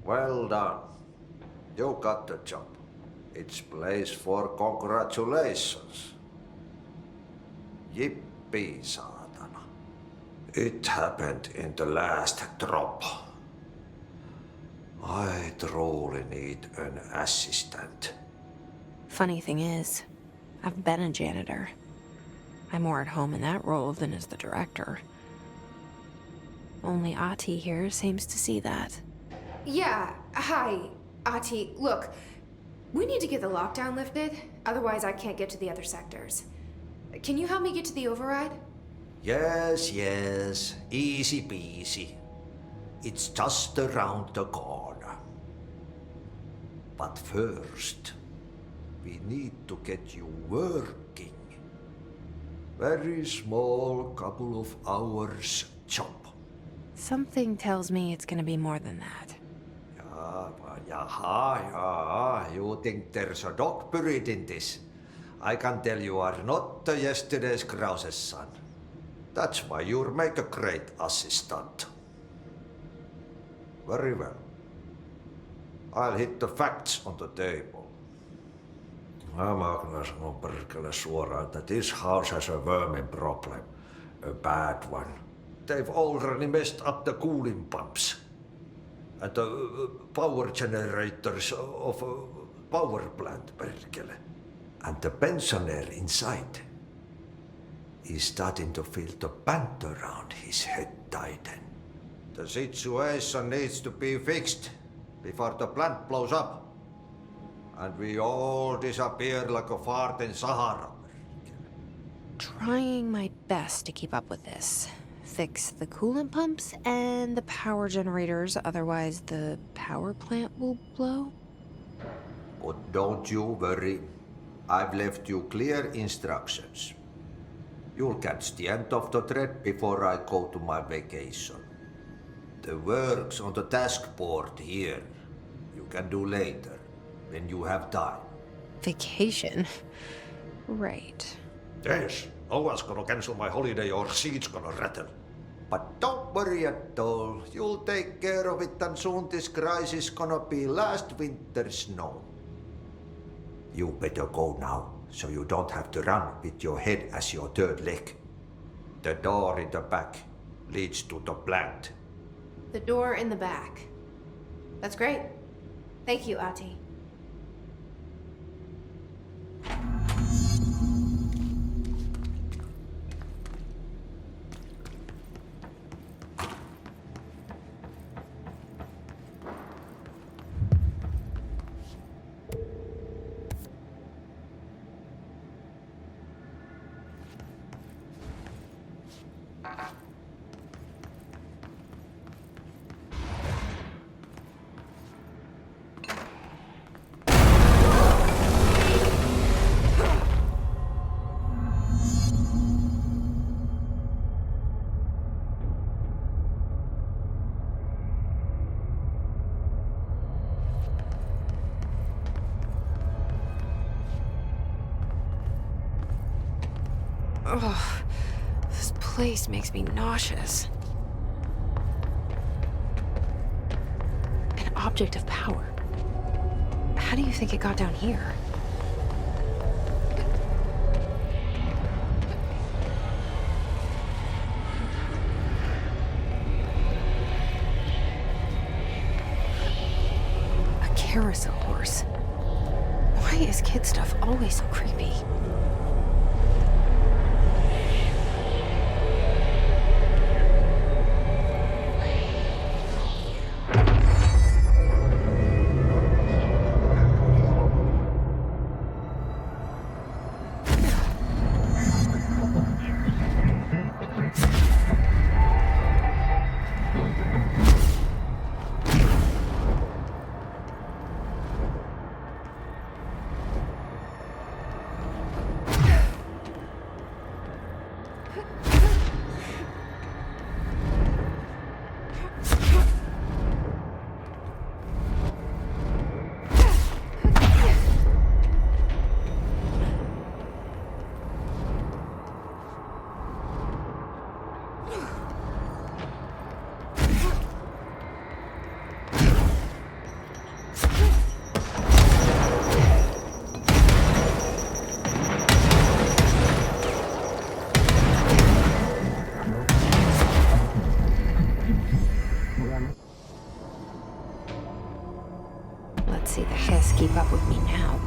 Well done. You got the job. It's place for congratulations. Yippee, saatana. It happened in the last drop. I truly need an assistant. Funny thing is, I've been a janitor. I'm more at home in that role than as the director. Only Ati here seems to see that. Yeah, hi, Ati. Look, we need to get the lockdown lifted, otherwise I can't get to the other sectors. Can you help me get to the override? Yes, easy peasy. It's just around the corner. But first, we need to get you working. Very small, couple of hours job. Something tells me it's gonna be more than that. Yaha, you think there's a dog buried in this? I can tell you are not yesterday's Krause's son. That's why you'll make a great assistant. Very well. I'll hit the facts on the table. Mä kyllä sanon perkele suoraan, että this house has a vermin problem. A bad one. They've already messed up the cooling pumps. And the power generators of a power plant, perkele. And the pensioner inside is starting to feel the band around his head tighten. The situation needs to be fixed before the plant blows up. And we all disappear like a fart in Sahara. Trying my best to keep up with this. Fix the coolant pumps and the power generators, otherwise the power plant will blow. But don't you worry. I've left you clear instructions. You'll catch the end of the thread before I go to my vacation. The work's on the task board here. You can do later, when you have time. Vacation? Right. Yes, no one's gonna cancel my holiday or seat's gonna rattle. But don't worry at all. You'll take care of it and soon this crisis gonna be last winter's snow. You better go now, so you don't have to run with your head as your third leg. The door in the back leads to the plant. The door in the back. That's great. Thank you, Ati. Ugh, this place makes me nauseous. An object of power. How do you think it got down here? A carousel horse. Why is kid stuff always so creepy? Can't see the hiss keep up with me now.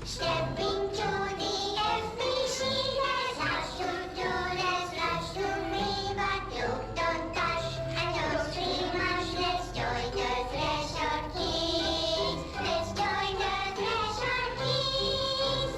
Stepping to the FBC, there's lots to do, there's lots to read, but you don't touch and don't see much. Let's join the Treasure Kids. Let's join the Treasure Kids.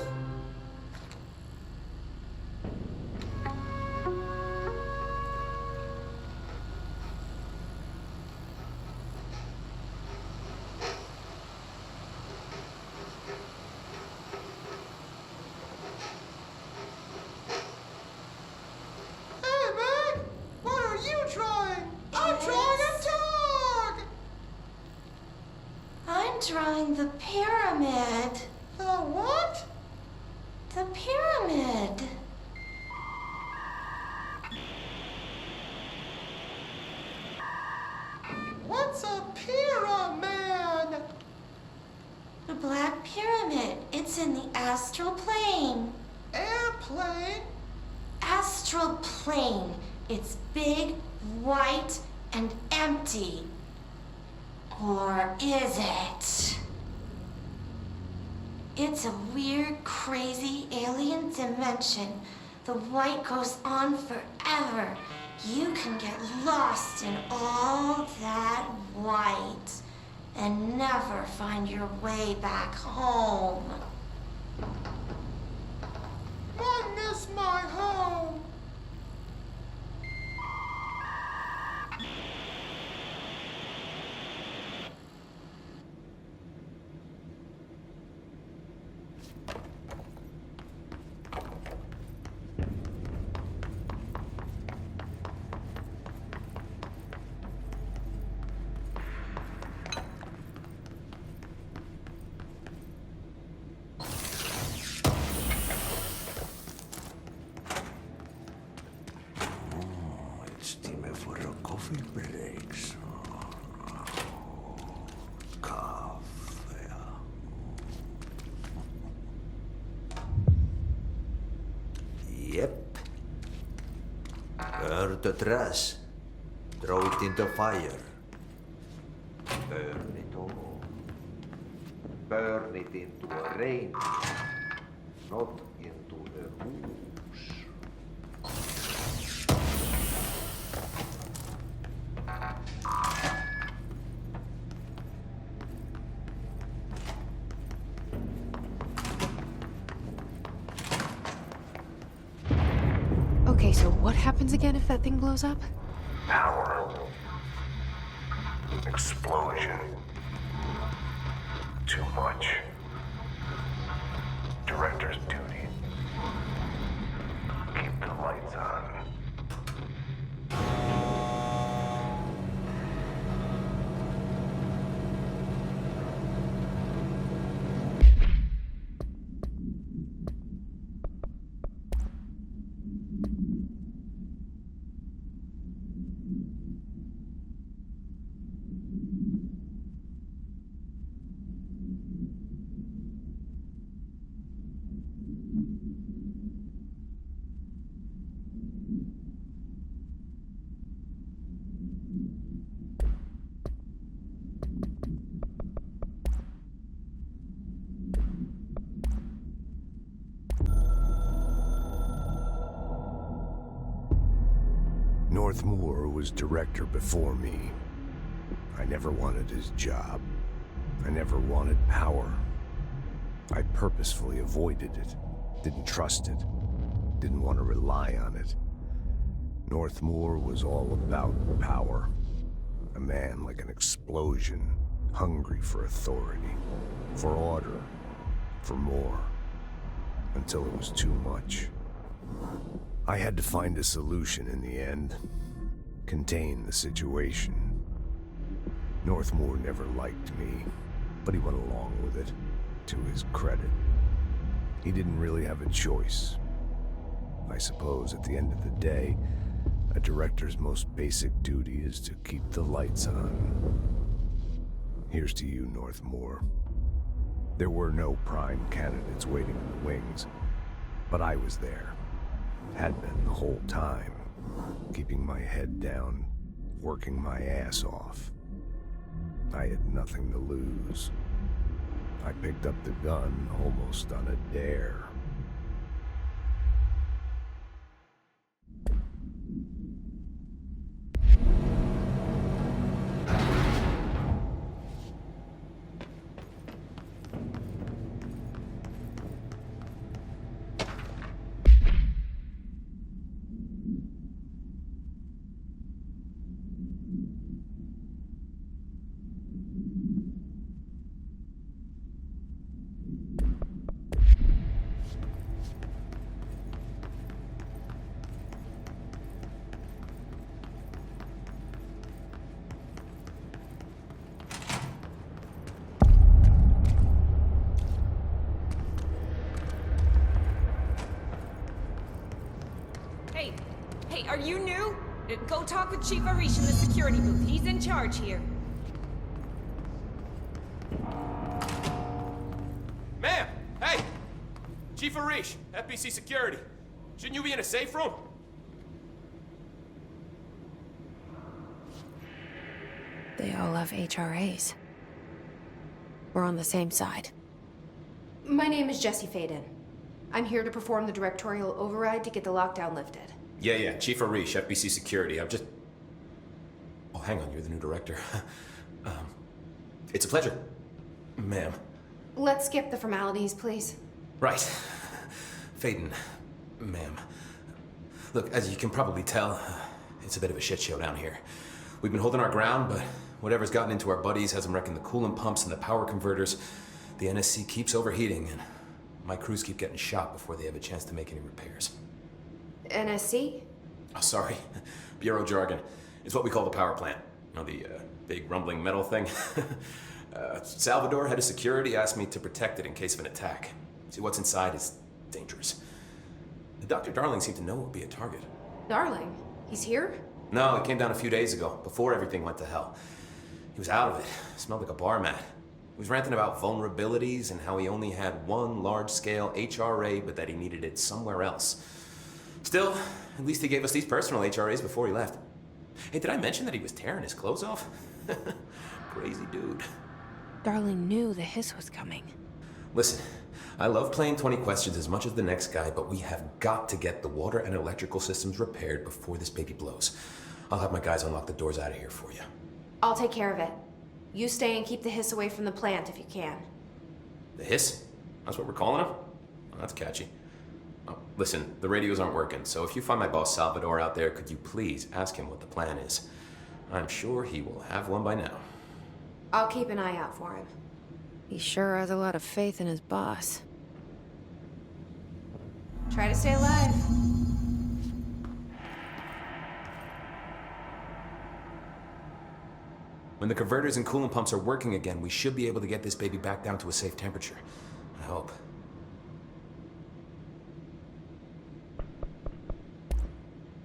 I'm drawing the pyramid. The what? The pyramid. What's a pyramid? The Black Pyramid. It's in the astral plane. Airplane? Astral plane. It's big, white, and empty. Or is it? It's a weird, crazy alien dimension. The white goes on forever. You can get lost in all that white and never find your way back home. I miss my home. Coffee breaks. Kaffe. Yep. Burn the trash. Throw it in the fire. Burn it all. Burn it into a rain, not into a ooze. Okay, so what happens again if that thing blows up? Power. Explosion. Too much. Director's duty. Keep the lights on. Northmoor was director before me. I never wanted his job. I never wanted power. I purposefully avoided it. Didn't trust it. Didn't want to rely on it. Northmoor was all about power. A man like an explosion, hungry for authority, for order, for more, until it was too much. I had to find a solution in the end, contain the situation. Northmore never liked me, but he went along with it, to his credit. He didn't really have a choice. I suppose at the end of the day, a director's most basic duty is to keep the lights on. Here's to you, Northmore. There were no prime candidates waiting in the wings, but I was there. Had been the whole time, keeping my head down, working my ass off. I had nothing to lose. I picked up the gun almost on a dare. Hey, are you new? Go talk with Chief Arish in the security booth. He's in charge here. Ma'am! Hey! Chief Arish, FBC Security. Shouldn't you be in a safe room? They all have HRAs. We're on the same side. My name is Jesse Faden. I'm here to perform the directorial override to get the lockdown lifted. Yeah, Chief Arish, FBC Security. I'm just... Oh, hang on, you're the new director. It's a pleasure, ma'am. Let's skip the formalities, please. Right. Faden, ma'am. Look, as you can probably tell, it's a bit of a shit show down here. We've been holding our ground, but whatever's gotten into our buddies has them wrecking the coolant pumps and the power converters. The NSC keeps overheating, and my crews keep getting shot before they have a chance to make any repairs. NSC? Oh, sorry. Bureau jargon. It's what we call the power plant. You know, the big rumbling metal thing? Salvador, head of security, asked me to protect it in case of an attack. See, what's inside is dangerous. Dr. Darling seemed to know it would be a target. Darling? He's here? No, he came down a few days ago, before everything went to hell. He was out of it. Smelled like a bar mat. He was ranting about vulnerabilities and how he only had one large-scale HRA, but that he needed it somewhere else. Still, at least he gave us these personal HRAs before he left. Hey, did I mention that he was tearing his clothes off? Crazy dude. Darling knew the hiss was coming. Listen, I love playing 20 questions as much as the next guy, but we have got to get the water and electrical systems repaired before this baby blows. I'll have my guys unlock the doors out of here for you. I'll take care of it. You stay and keep the hiss away from the plant if you can. The hiss? That's what we're calling him? Oh, that's catchy. Oh, listen, the radios aren't working, so if you find my boss Salvador out there, could you please ask him what the plan is? I'm sure he will have one by now. I'll keep an eye out for him. He sure has a lot of faith in his boss. Try to stay alive. When the converters and coolant pumps are working again, we should be able to get this baby back down to a safe temperature. I hope.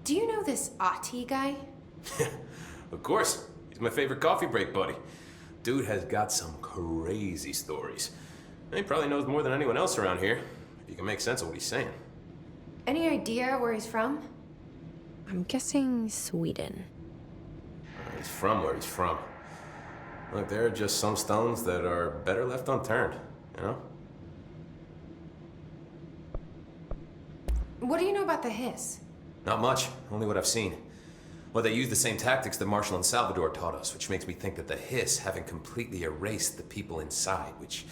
Do you know this Ati guy? Of course. He's my favorite coffee break buddy. Dude has got some crazy stories. And he probably knows more than anyone else around here, if you can make sense of what he's saying. Any idea where he's from? I'm guessing Sweden. He's from where he's from. Look, there are just some stones that are better left unturned, you know? What do you know about the hiss? Not much, only what I've seen. Well, they use the same tactics that Marshall and Salvador taught us, which makes me think that the hiss haven't completely erased the people inside, which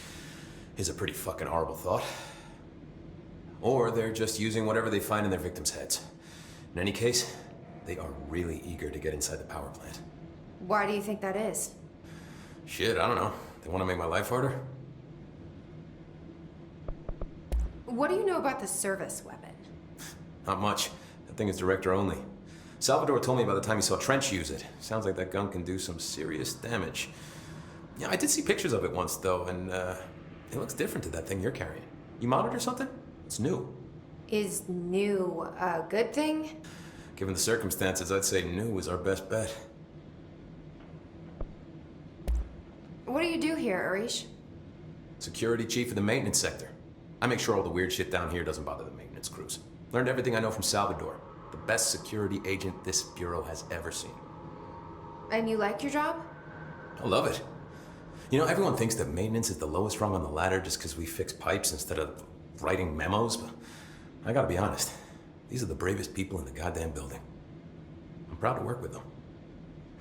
is a pretty fucking horrible thought. Or they're just using whatever they find in their victims' heads. In any case, they are really eager to get inside the power plant. Why do you think that is? Shit, I don't know. They want to make my life harder? What do you know about the service weapon? Not much. That thing is director only. Salvador told me by the time he saw Trench use it. Sounds like that gun can do some serious damage. Yeah, I did see pictures of it once, though, and it looks different to that thing you're carrying. You modded or something? It's new. Is new a good thing? Given the circumstances, I'd say new is our best bet. What do you do here, Arish? Security chief of the maintenance sector. I make sure all the weird shit down here doesn't bother the maintenance crews. Learned everything I know from Salvador. The best security agent this bureau has ever seen. And you like your job? I love it. You know, everyone thinks that maintenance is the lowest rung on the ladder just because we fix pipes instead of writing memos, but I gotta be honest. These are the bravest people in the goddamn building. I'm proud to work with them.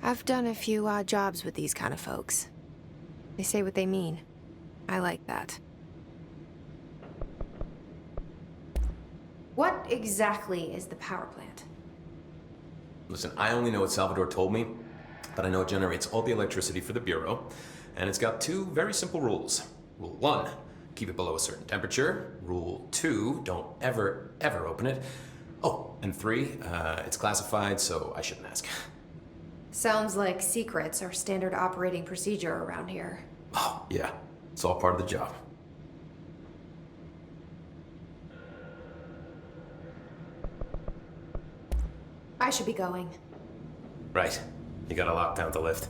I've done a few odd jobs with these kind of folks. They say what they mean. I like that. What exactly is the power plant? Listen, I only know what Salvador told me, but I know it generates all the electricity for the Bureau, and it's got two very simple rules. Rule 1, keep it below a certain temperature. Rule 2, don't ever, ever open it. Oh, and 3, it's classified, so I shouldn't ask. Sounds like secrets are standard operating procedure around here. Oh, yeah. It's all part of the job. I should be going. Right. You got a lockdown to lift.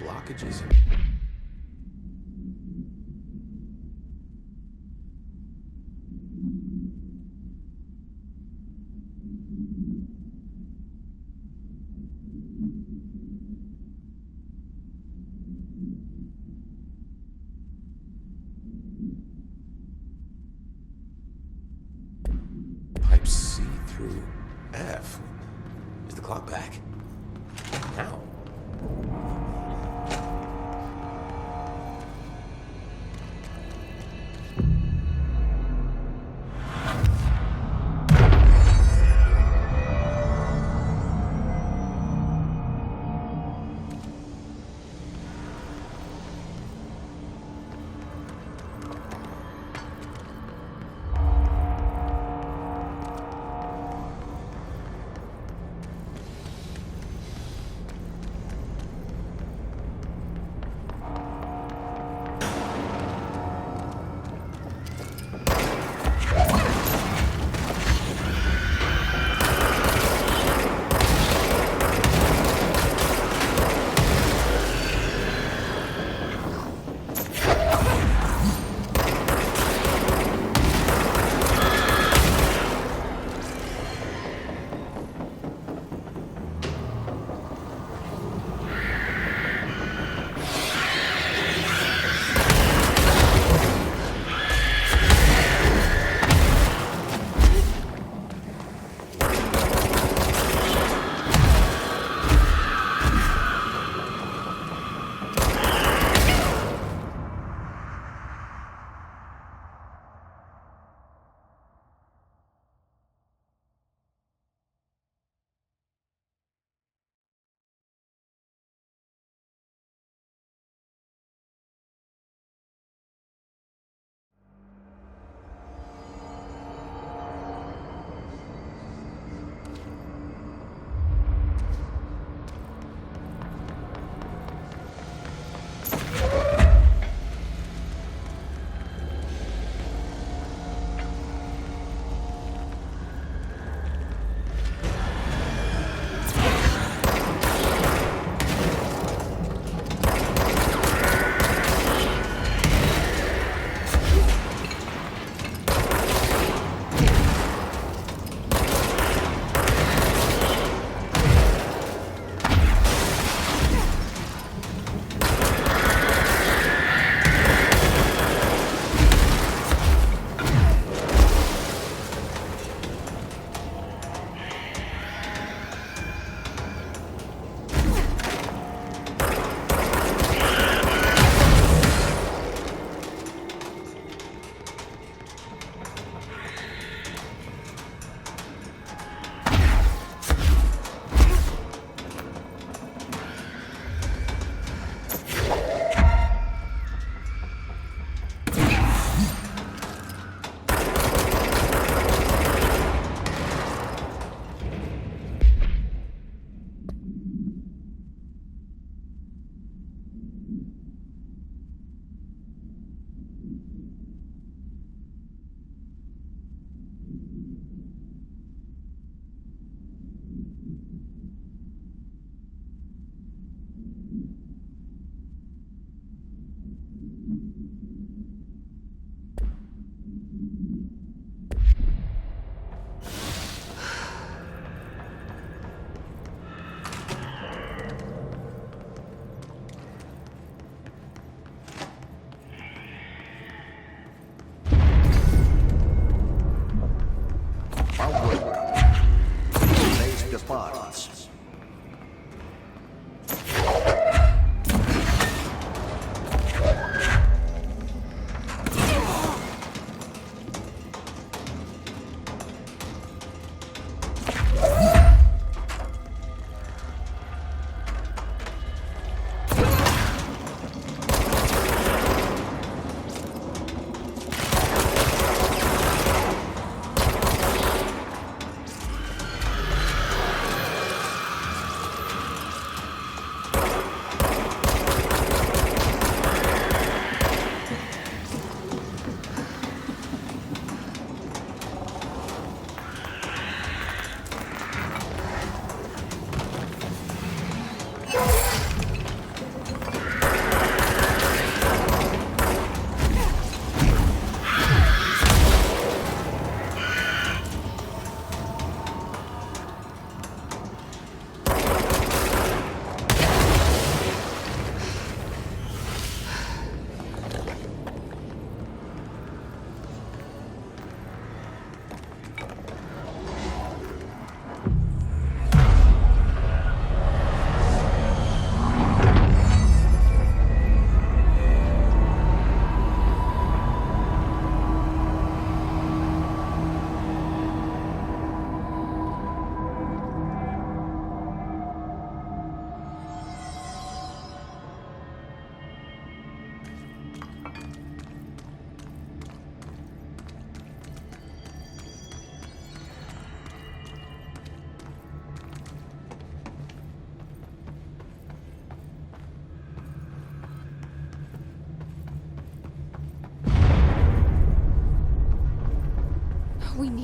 Blockages. Pipe C through F. Is the clock back? How?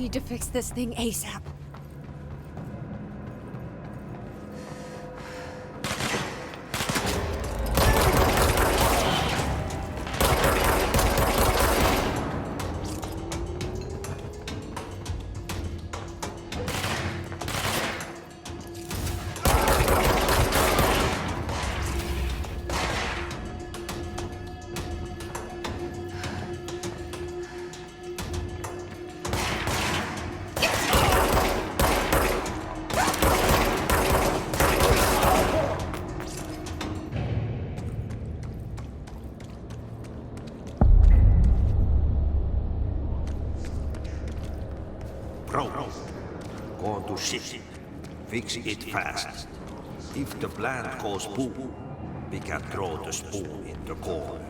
need to fix this thing ASAP. Bro, go on to ship. Fix it fast. If the plant goes boom, we can throw the spoon in the corner.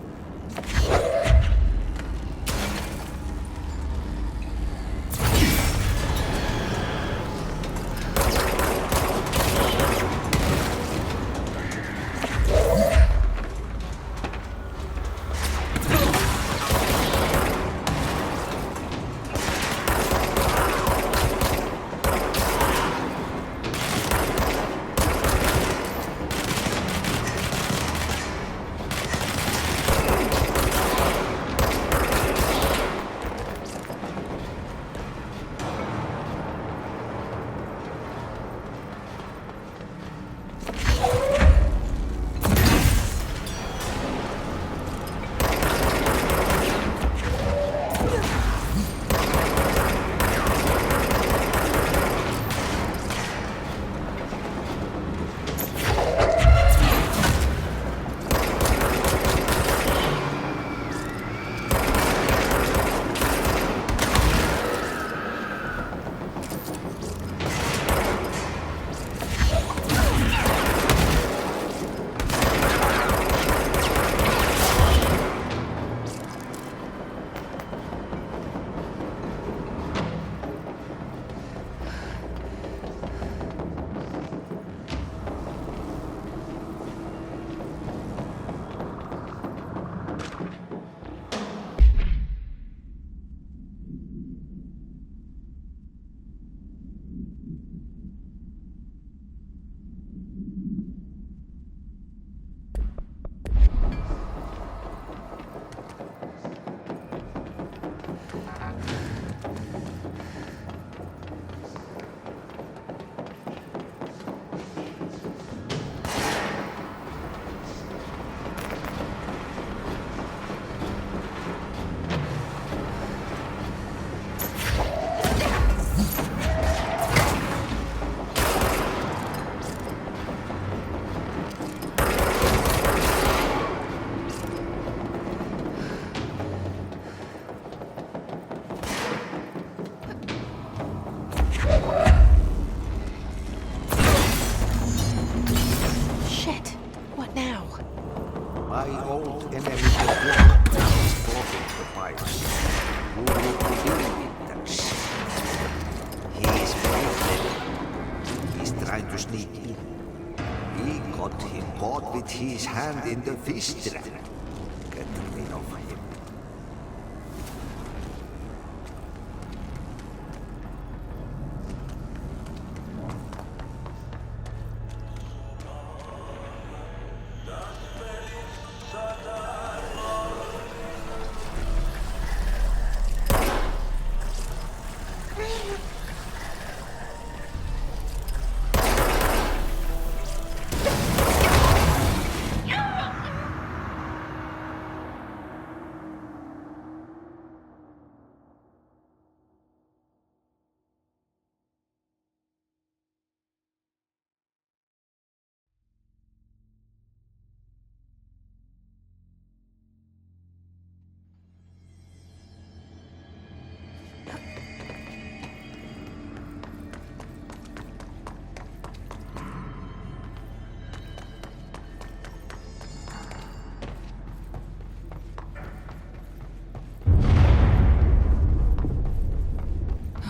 My old enemy the block is blocking the pipes. You need to deal with that shit. He is very clever. He's trying to sneak in. We got him caught with his hand in the fish trap. Get rid of him.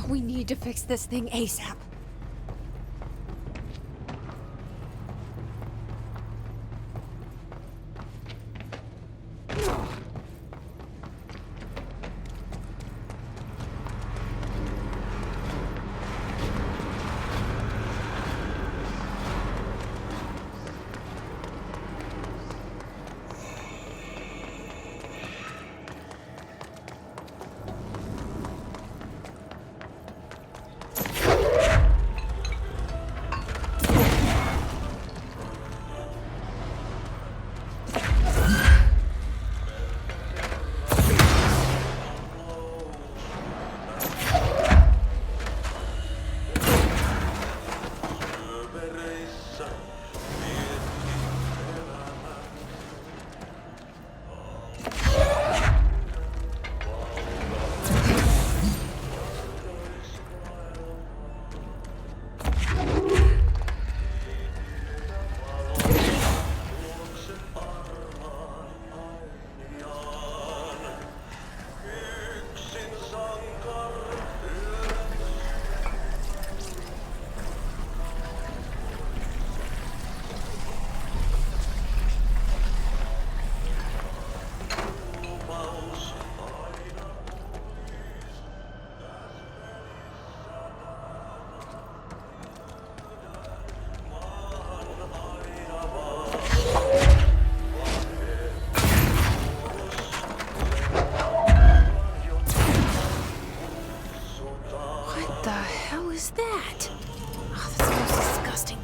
We need to fix this thing ASAP.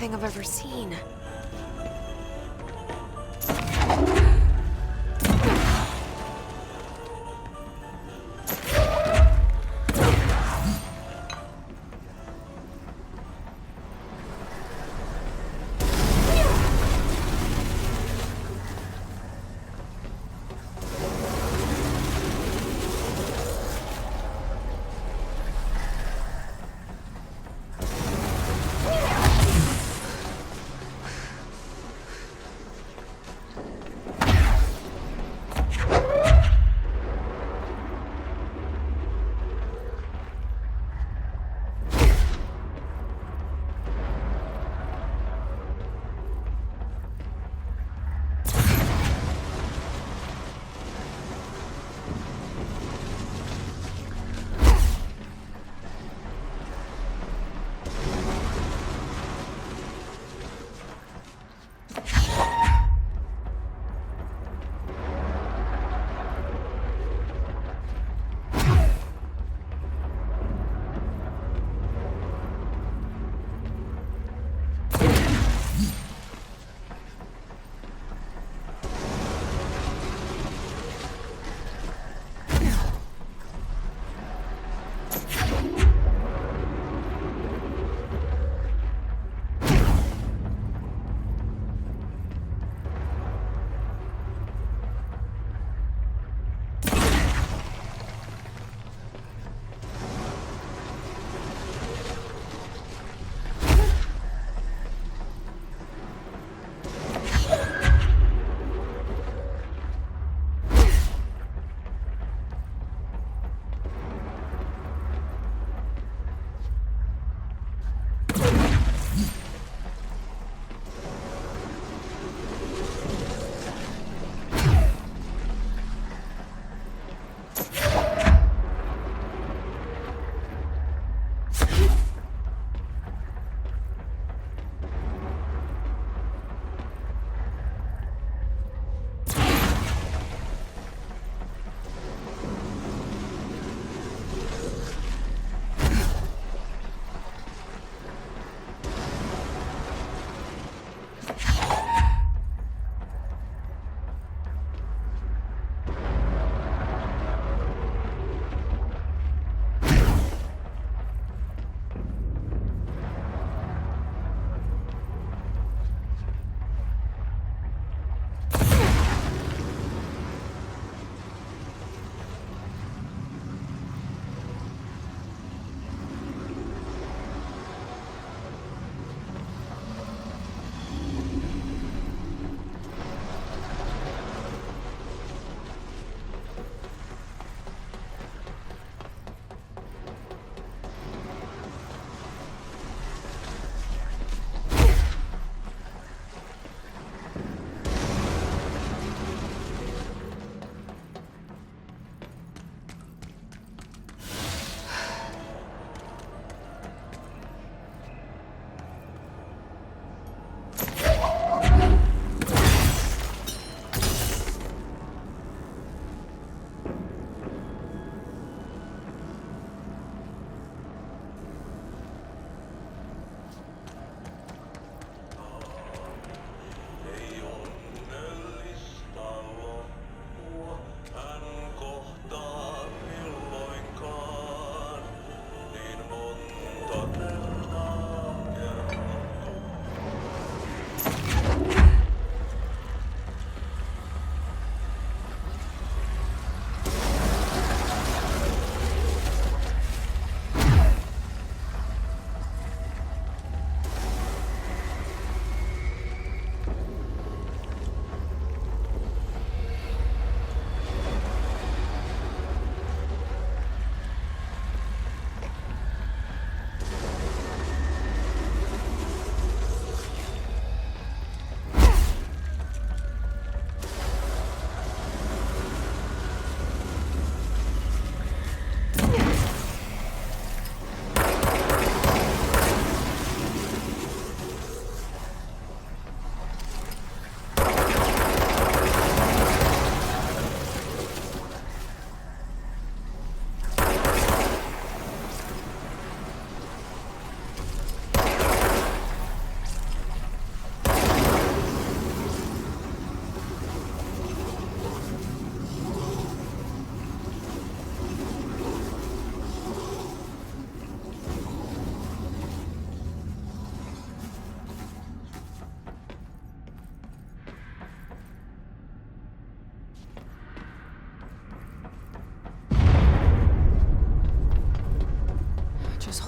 thing I've ever seen.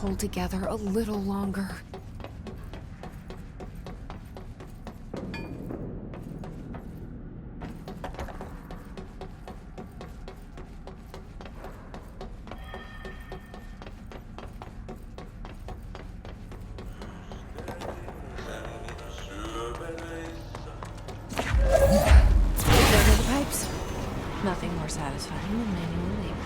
hold together a little longer. There go the pipes. Nothing more satisfying than manual labor.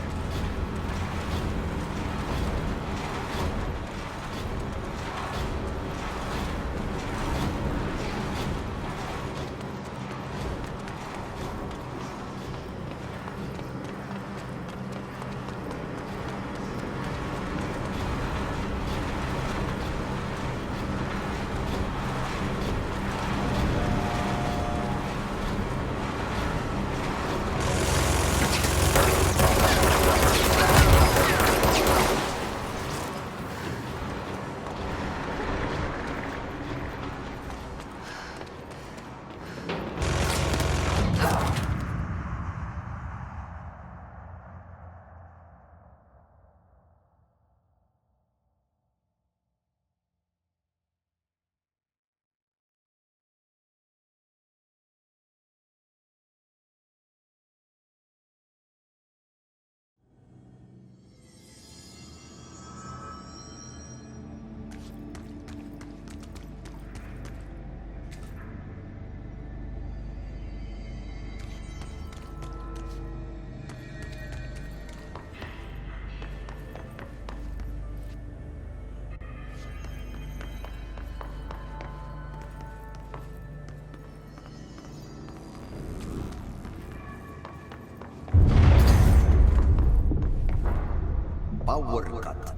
Power cut.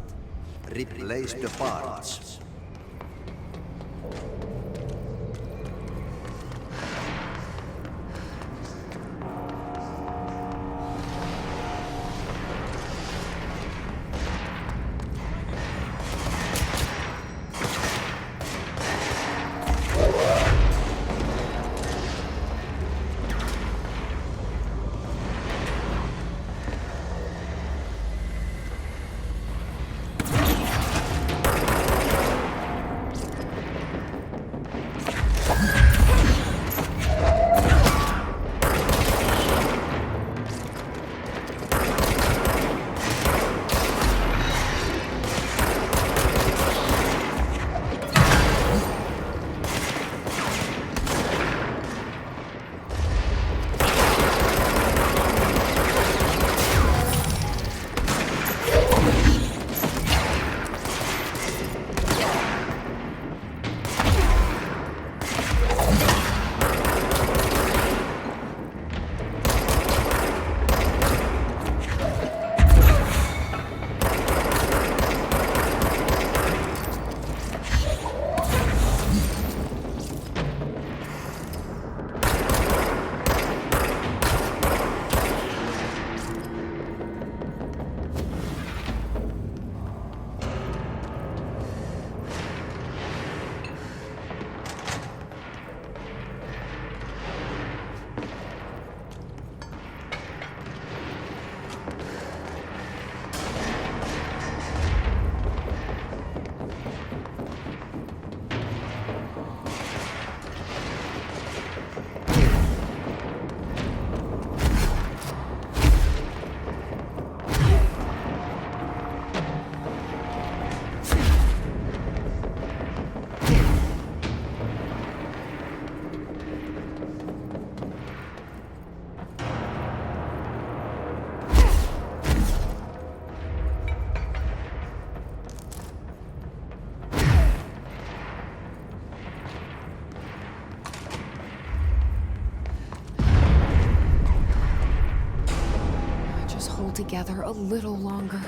Replace the parts. Hold together a little longer.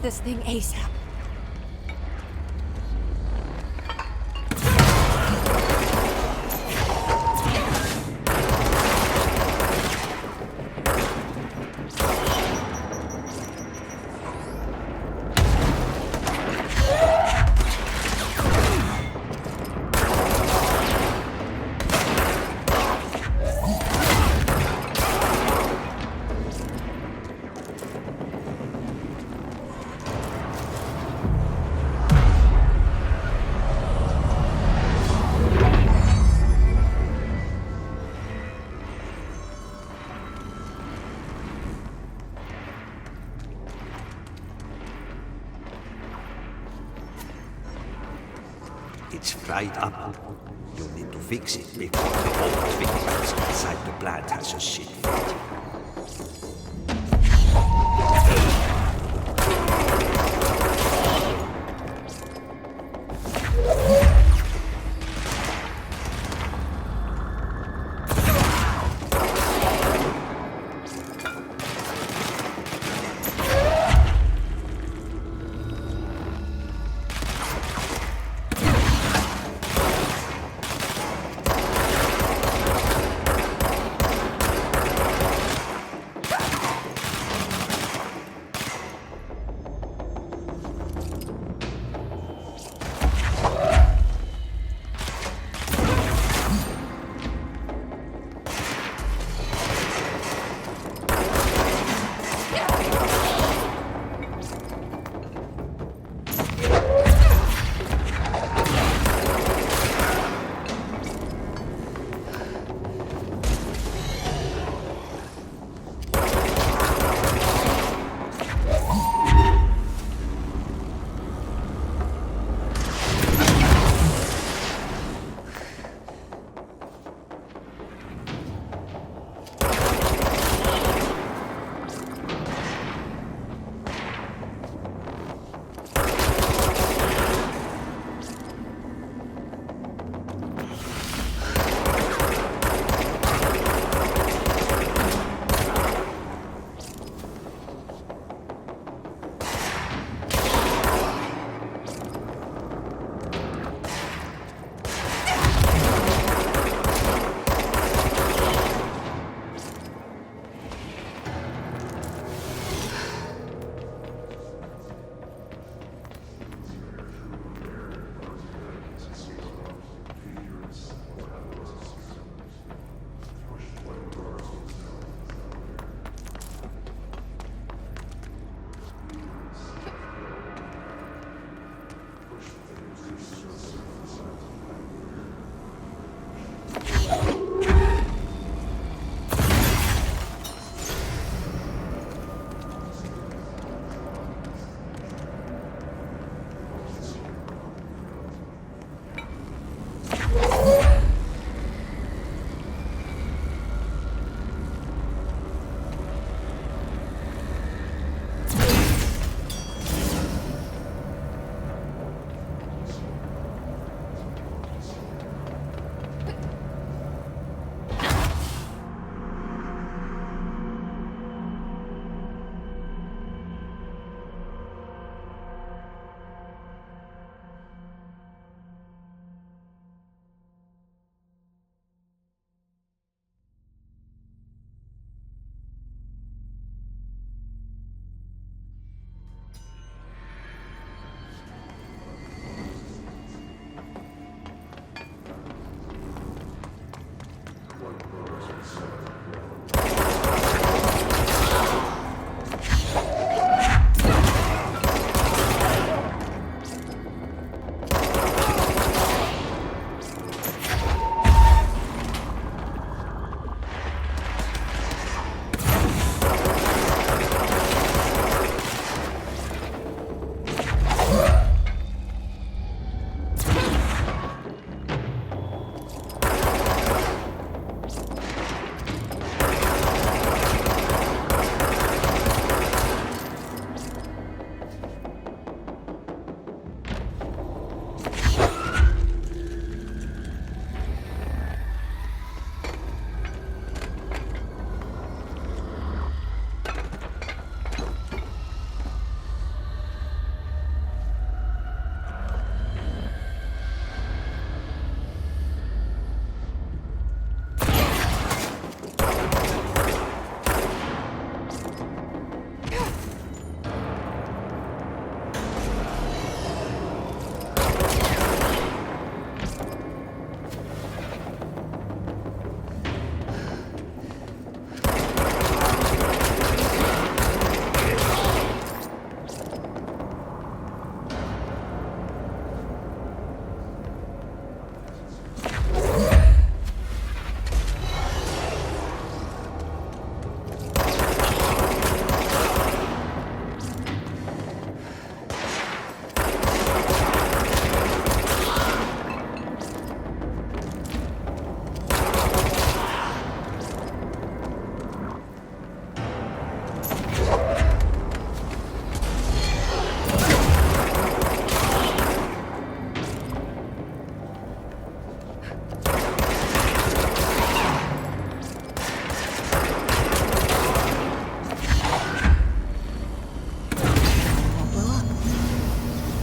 this thing ASAP. It's fried up. You need to fix it before the whole thing inside the plant has a shit fit.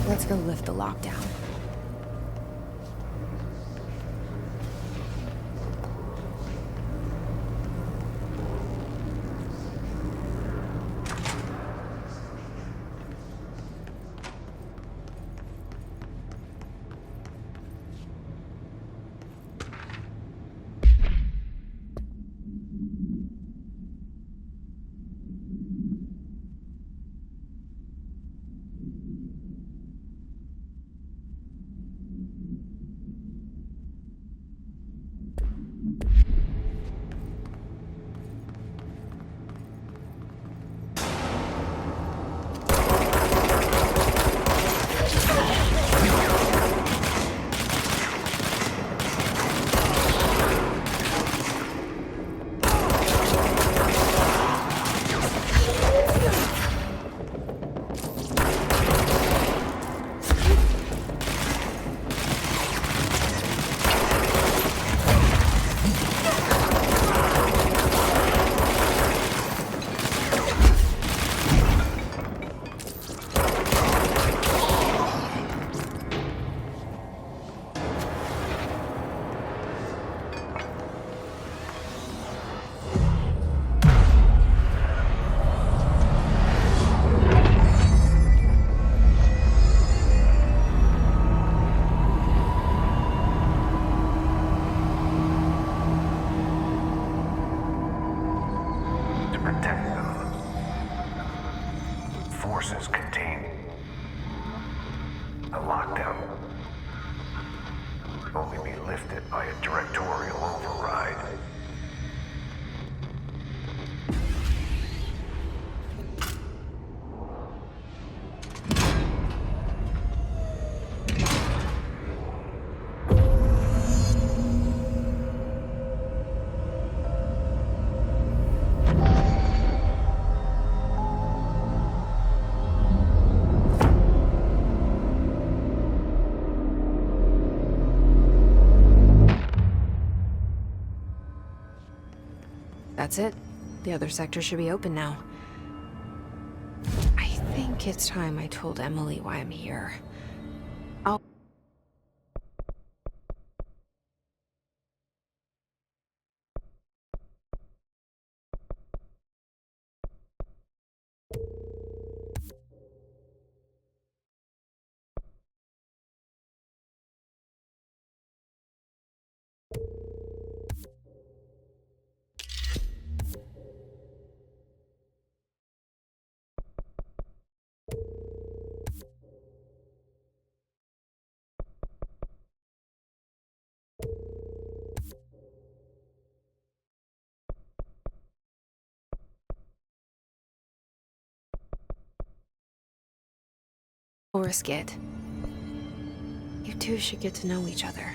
Let's go lift the lockdown. Forces contain a lockdown. Could only be lifted by a directorial override. That's it. The other sector should be open now. I think it's time I told Emily why I'm here. I'll... Or risk it. You two should get to know each other.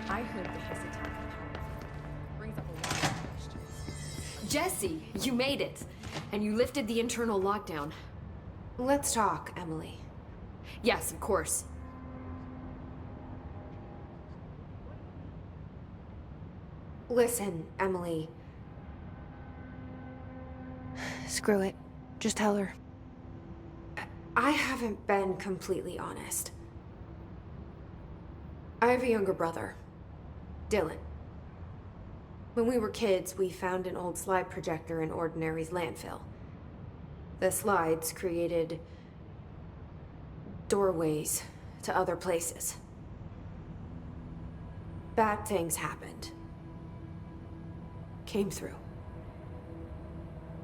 I heard that this attack brings up a lot of questions. Jesse, you made it! And you lifted the internal lockdown. Let's talk, Emily. Yes, of course. Listen, Emily. Screw it. Just tell her. I haven't been completely honest. I have a younger brother, Dylan. When we were kids, we found an old slide projector in Ordinary's landfill. The slides created doorways to other places. Bad things happened. Came through.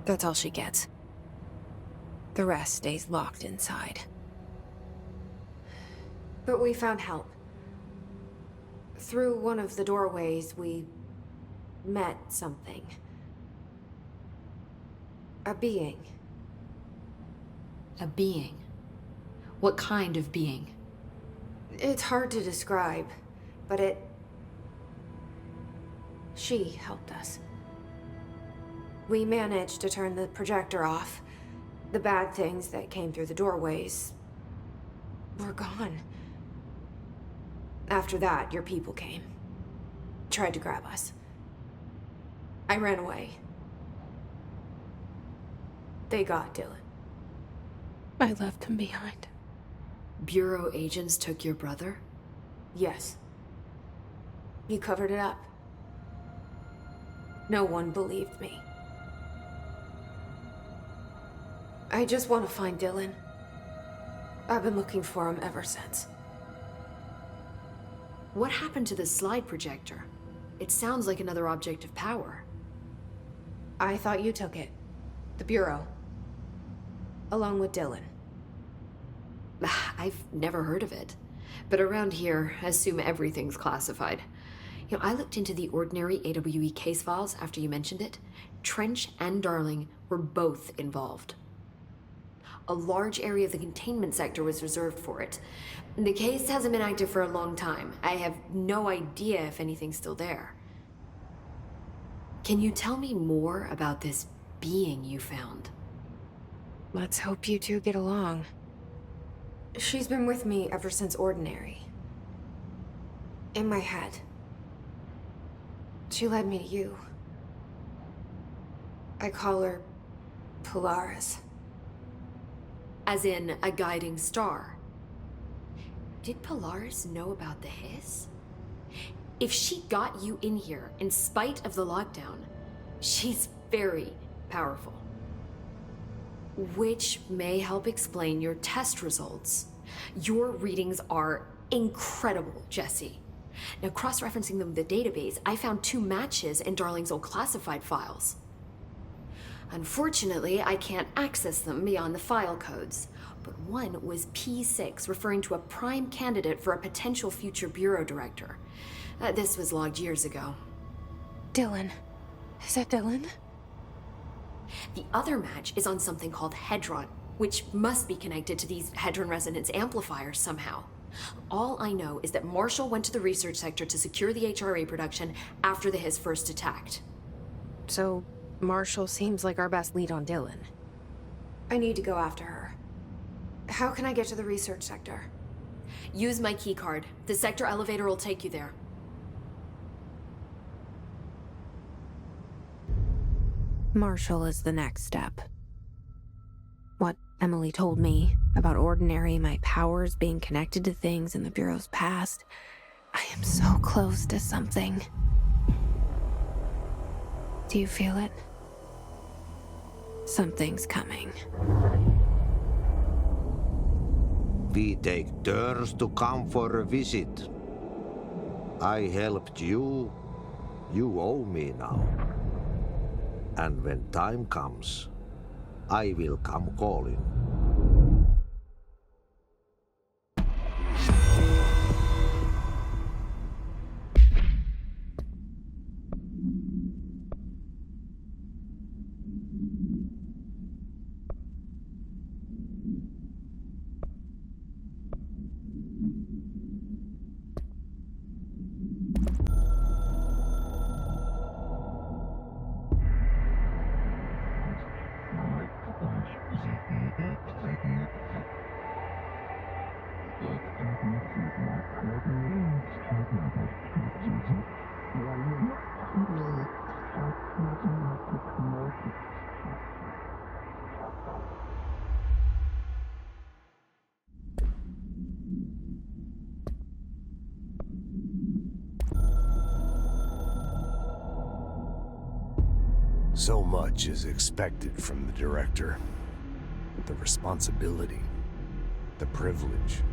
That's all she gets. The rest stays locked inside. But we found help. Through one of the doorways, we met something. A being. A being? What kind of being? It's hard to describe, but she helped us. We managed to turn the projector off. The bad things that came through the doorways were gone. After that, your people came. Tried to grab us. I ran away. They got Dylan. I left him behind. Bureau agents took your brother? Yes. You covered it up. No one believed me. I just want to find Dylan. I've been looking for him ever since. What happened to the slide projector? It sounds like another object of power. I thought you took it. The Bureau. Along with Dylan. I've never heard of it. But around here, I assume everything's classified. You know, I looked into the ordinary AWE case files after you mentioned it. Trench and Darling were both involved. A large area of the containment sector was reserved for it. The case hasn't been active for a long time. I have no idea if anything's still there. Can you tell me more about this being you found? Let's hope you two get along. She's been with me ever since Ordinary. In my head. She led me to you. I call her Polaris. As in a guiding star. Did Polaris know about the hiss? If she got you in here in spite of the lockdown, she's very powerful. Which may help explain your test results. Your readings are incredible, Jesse. Now, cross-referencing them with the database, I found 2 matches in Darling's old classified files. Unfortunately, I can't access them beyond the file codes, but one was P6, referring to a prime candidate for a potential future bureau director. This was logged years ago. Dylan. Is that Dylan? The other match is on something called Hedron, which must be connected to these Hedron resonance amplifiers somehow. All I know is that Marshall went to the research sector to secure the HRA production after the hiss first attacked. So, Marshall seems like our best lead on Dylan. I need to go after her. How can I get to the research sector? Use my keycard. The sector elevator will take you there. Marshall is the next step. What Emily told me about Ordinary, my powers being connected to things in the Bureau's past, I am so close to something. Do you feel it? Something's coming. We take turns to come for a visit. I helped you. You owe me now. And when time comes, I will come calling. So much is expected from the director. The responsibility, the privilege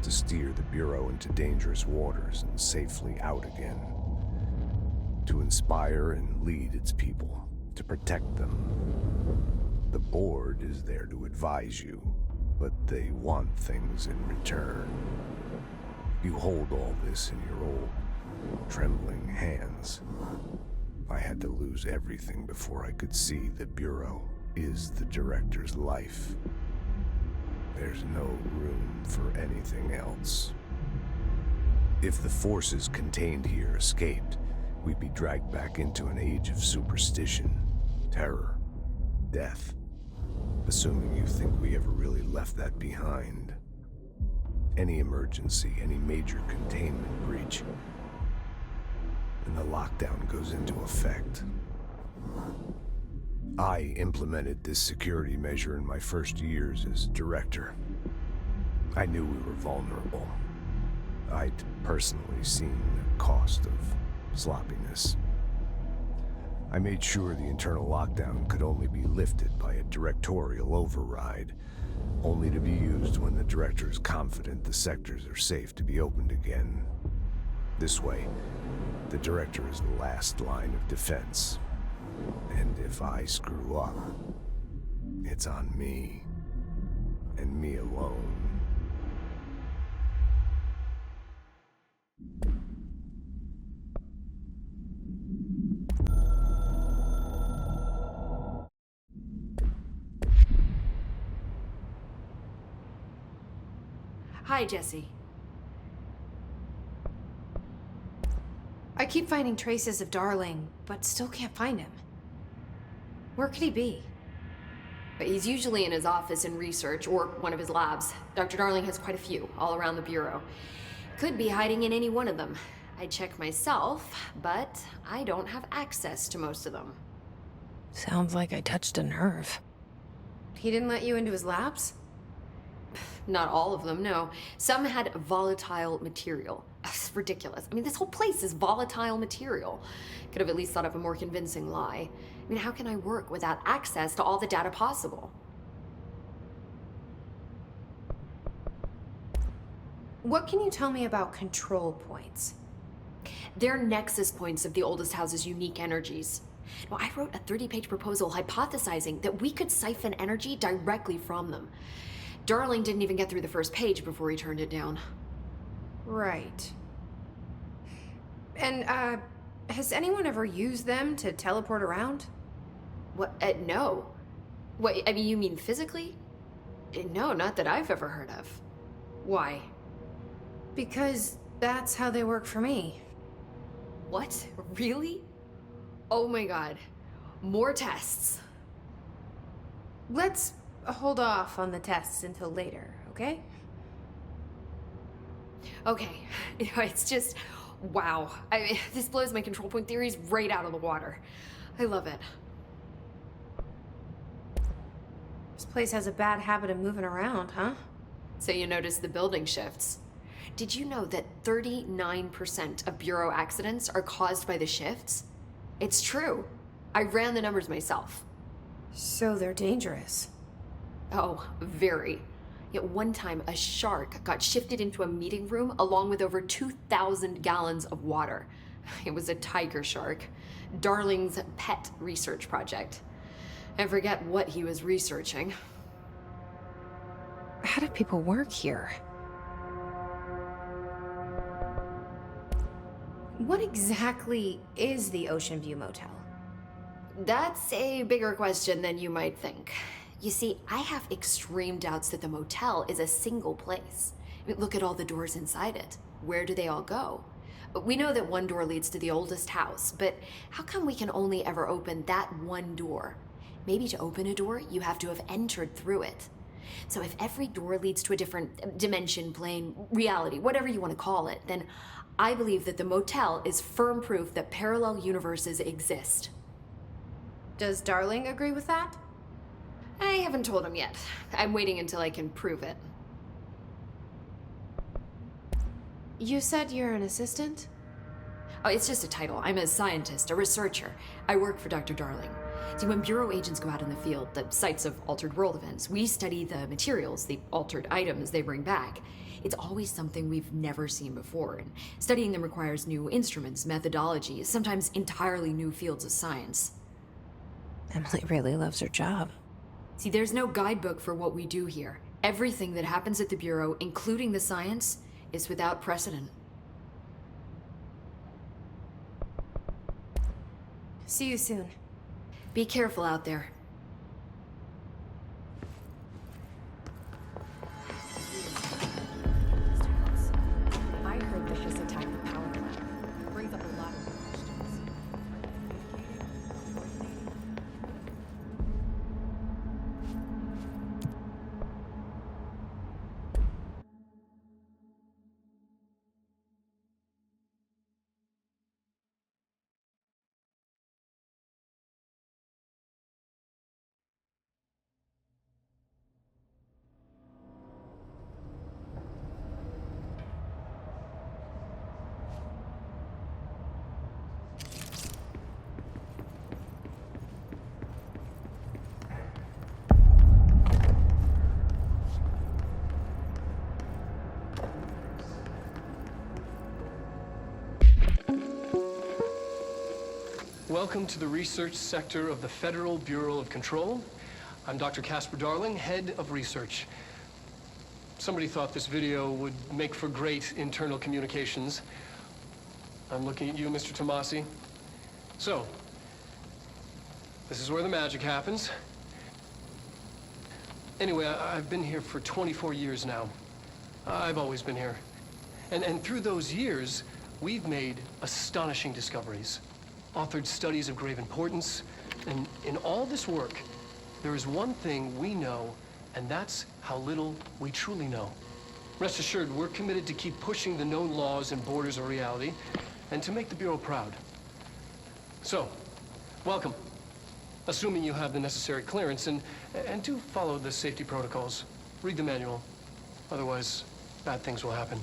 to steer the Bureau into dangerous waters and safely out again. To inspire and lead its people, to protect them. The board is there to advise you, but they want things in return. You hold all this in your old, trembling hands. I had to lose everything before I could see the Bureau is the Director's life. There's no room for anything else. If the forces contained here escaped, we'd be dragged back into an age of superstition, terror, death. Assuming you think we ever really left that behind. Any emergency, any major containment breach, and the lockdown goes into effect. I implemented this security measure in my first years as director. I knew we were vulnerable. I'd personally seen the cost of sloppiness. I made sure the internal lockdown could only be lifted by a directorial override, only to be used when the director is confident the sectors are safe to be opened again. This way, the director is the last line of defense. And if I screw up, it's on me, and me alone. Hi, Jesse. I keep finding traces of Darling, but still can't find him. Where could he be? But he's usually in his office in research or one of his labs. Dr. Darling has quite a few all around the Bureau. Could be hiding in any one of them. I check myself, but I don't have access to most of them. Sounds like I touched a nerve. He didn't let you into his labs? Not all of them, no. Some had volatile material. It's ridiculous. I mean, this whole place is volatile material. Could have at least thought of a more convincing lie. I mean, how can I work without access to all the data possible? What can you tell me about control points? They're nexus points of the oldest house's unique energies. Now, I wrote a 30-page proposal hypothesizing that we could siphon energy directly from them. Darling didn't even get through the first page before he turned it down. Right. And, has anyone ever used them to teleport around? What? No. What, I mean, you mean physically? No, not that I've ever heard of. Why? Because that's how they work for me. What? Really? Oh my god. More tests. Let's hold off on the tests until later, okay? Okay. It's just, wow. I mean, this blows my control point theories right out of the water. I love it. This place has a bad habit of moving around, huh? So you notice the building shifts. Did you know that 39% of Bureau accidents are caused by the shifts? It's true. I ran the numbers myself. So they're dangerous. Oh, very. Yet one time, a shark got shifted into a meeting room along with over 2,000 gallons of water. It was a tiger shark. Darling's pet research project. I forget what he was researching. How do people work here? What exactly is the Ocean View Motel? That's a bigger question than you might think. You see, I have extreme doubts that the motel is a single place. I mean, look at all the doors inside it. Where do they all go? We know that one door leads to the oldest house, but how come we can only ever open that one door? Maybe to open a door, you have to have entered through it. So if every door leads to a different dimension, plane, reality, whatever you want to call it, then I believe that the motel is firm proof that parallel universes exist. Does Darling agree with that? I haven't told him yet. I'm waiting until I can prove it. You said you're an assistant? Oh, it's just a title. I'm a scientist, a researcher. I work for Dr. Darling. See, when Bureau agents go out in the field, the sites of altered world events, we study the materials, the altered items they bring back. It's always something we've never seen before, and studying them requires new instruments, methodologies, sometimes entirely new fields of science. Emily really loves her job. See, there's no guidebook for what we do here. Everything that happens at the Bureau, including the science, is without precedent. See you soon. Be careful out there. I heard that this attacked the power plant. It brings up a lot of questions. Welcome to the research sector of the Federal Bureau of Control. I'm Dr. Casper Darling, head of research. Somebody thought this video would make for great internal communications. I'm looking at you, Mr. Tomasi. So, this is where the magic happens. Anyway, I've been here for 24 years now. I've always been here. And through those years, we've made astonishing discoveries. Authored studies of grave importance, and in all this work, there is one thing we know, and that's how little we truly know. Rest assured, we're committed to keep pushing the known laws and borders of reality, and to make the Bureau proud. So, welcome. Assuming you have the necessary clearance, and do follow the safety protocols. Read the manual. Otherwise, bad things will happen.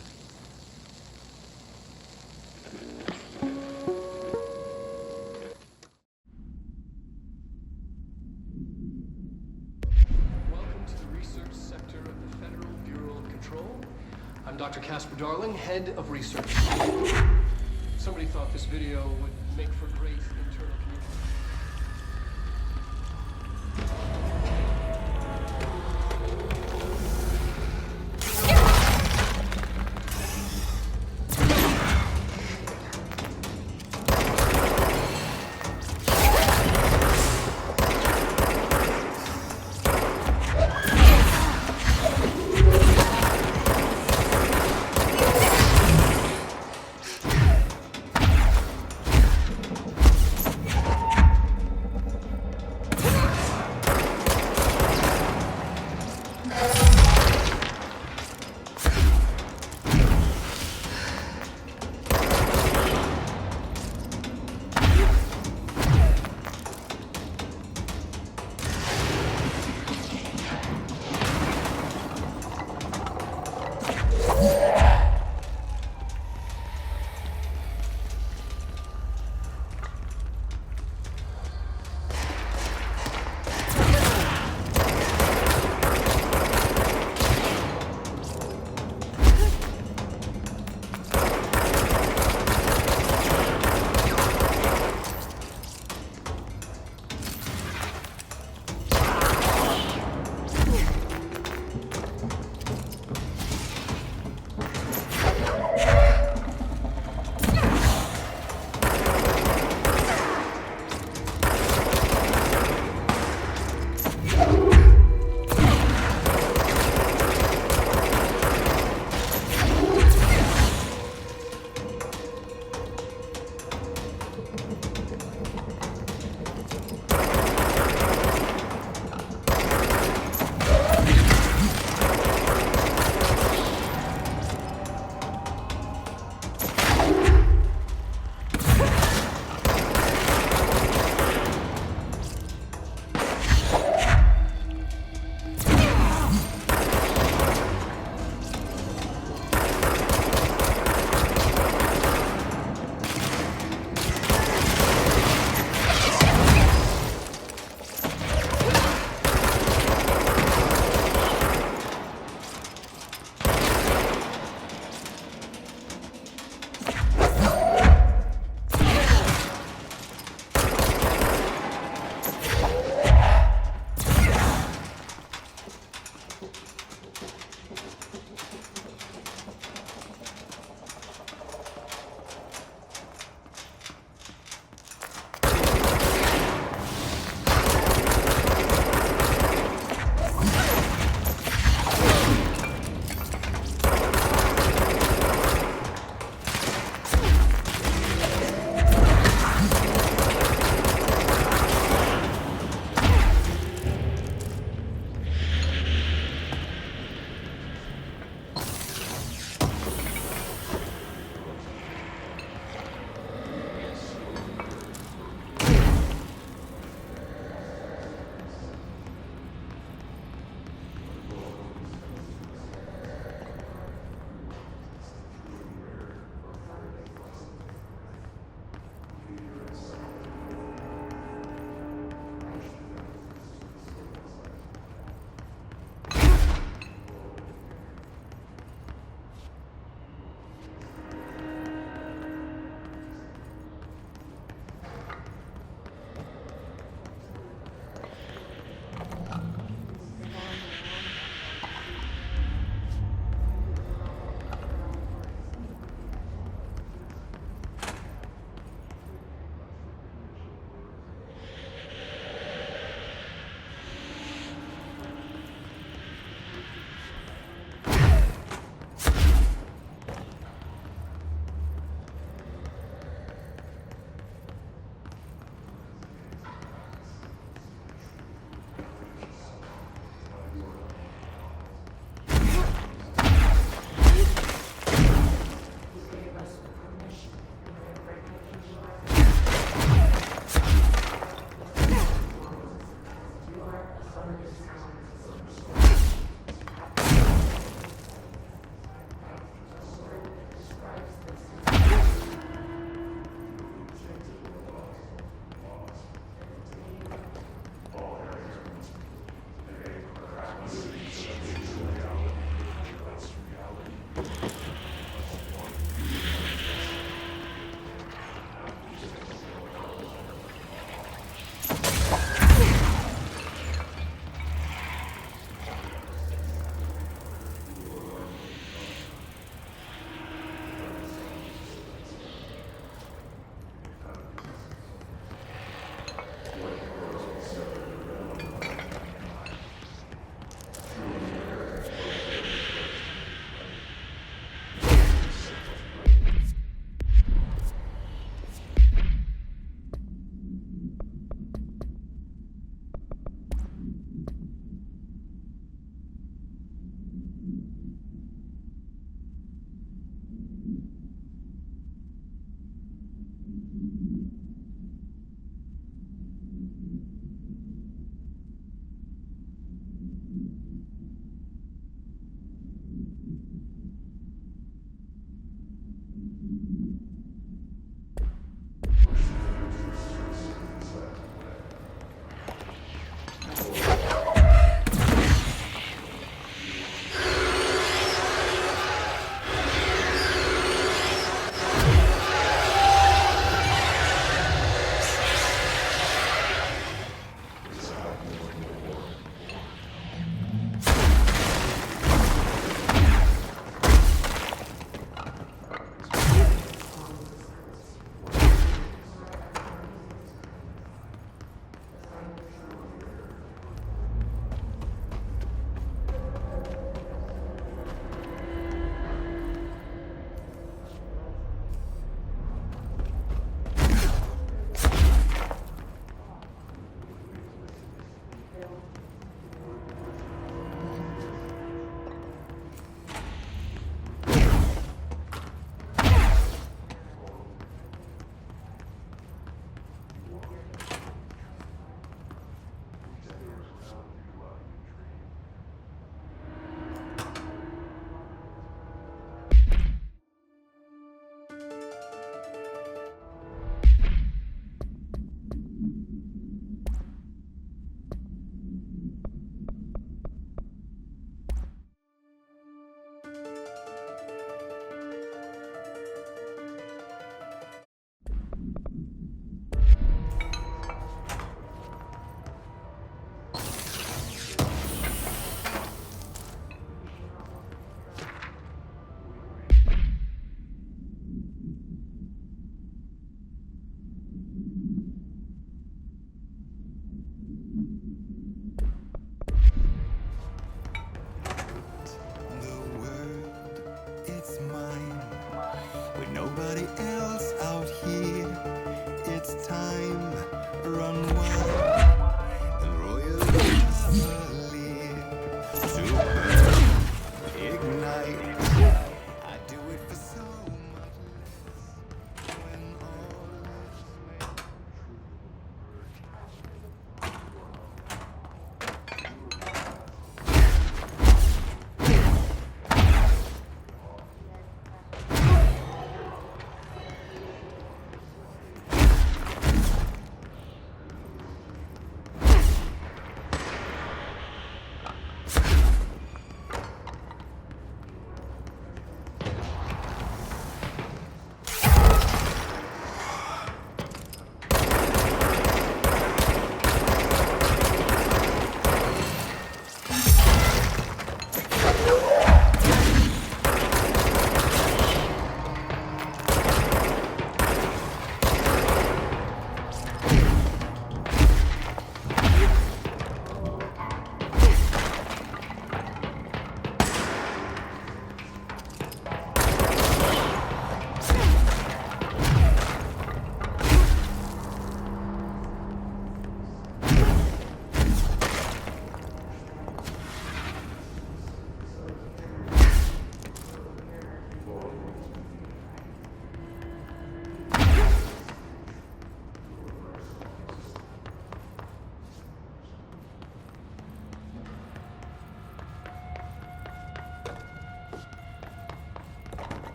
I'm Dr. Casper Darling, head of research. Somebody thought this video would make for great internal communication.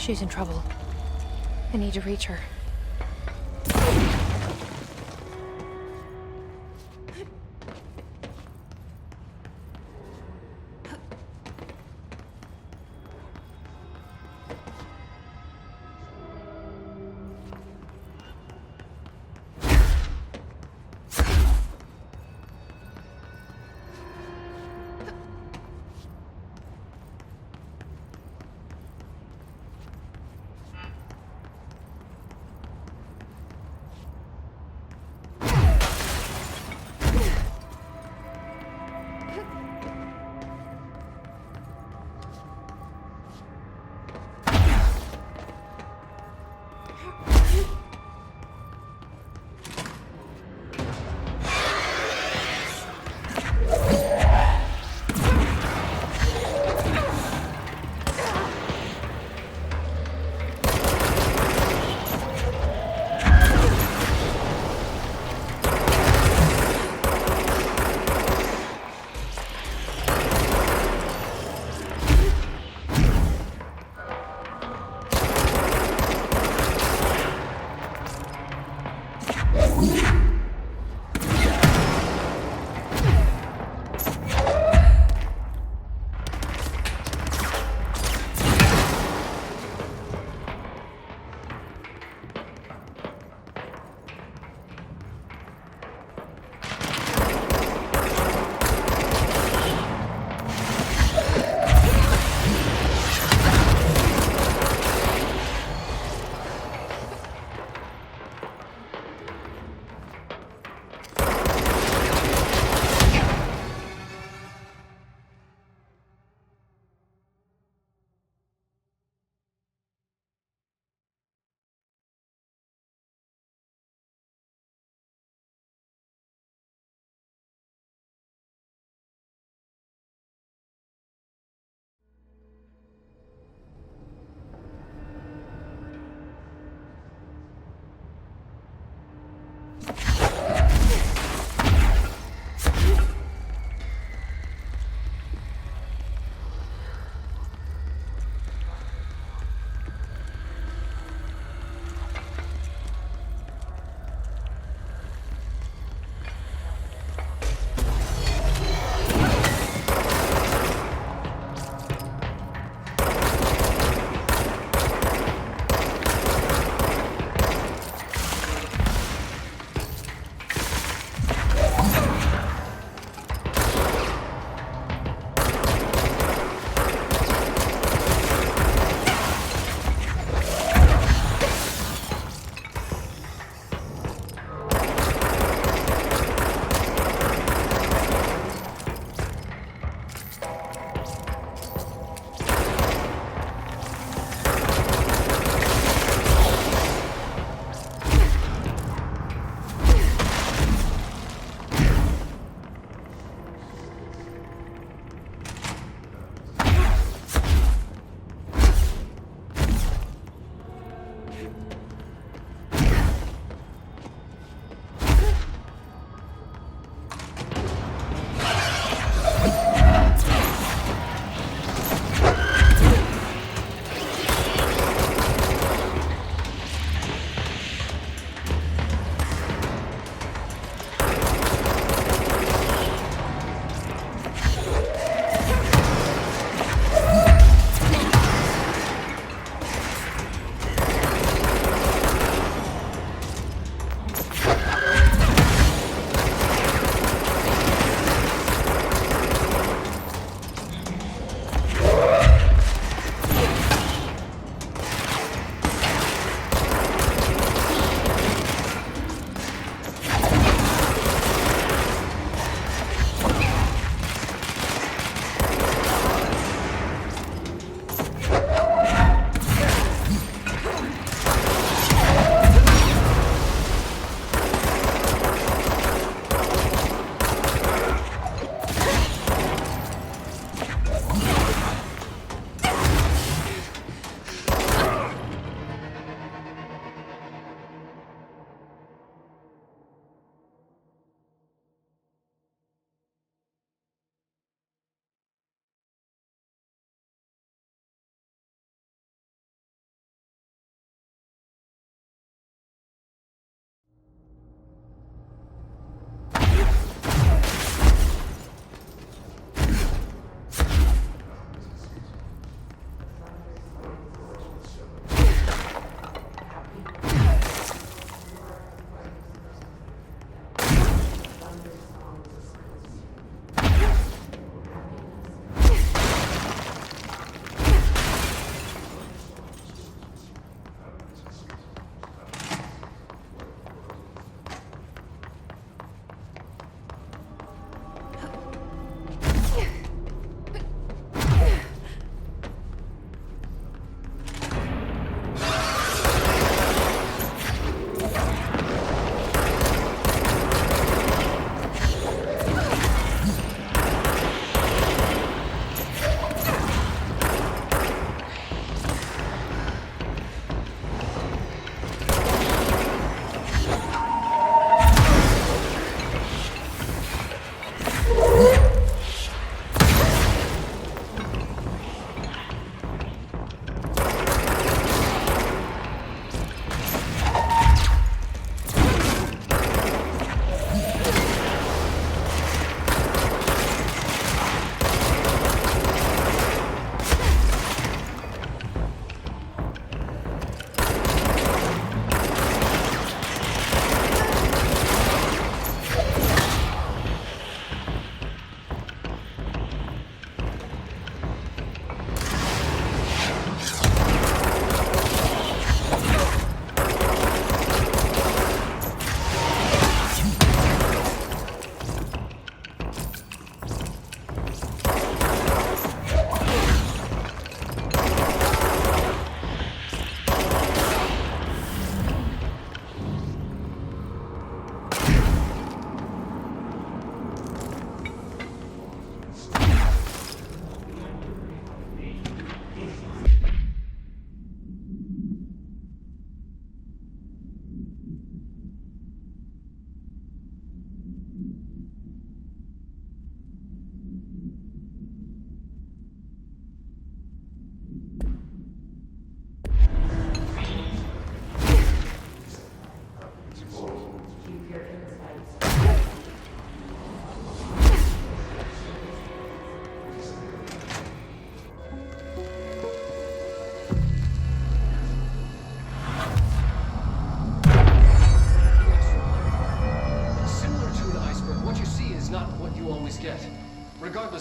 She's in trouble. I need to reach her.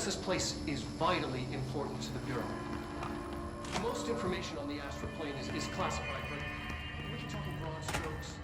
us, this place is vitally important to the Bureau. Most information on the astral plane is classified, but we can talk in broad strokes.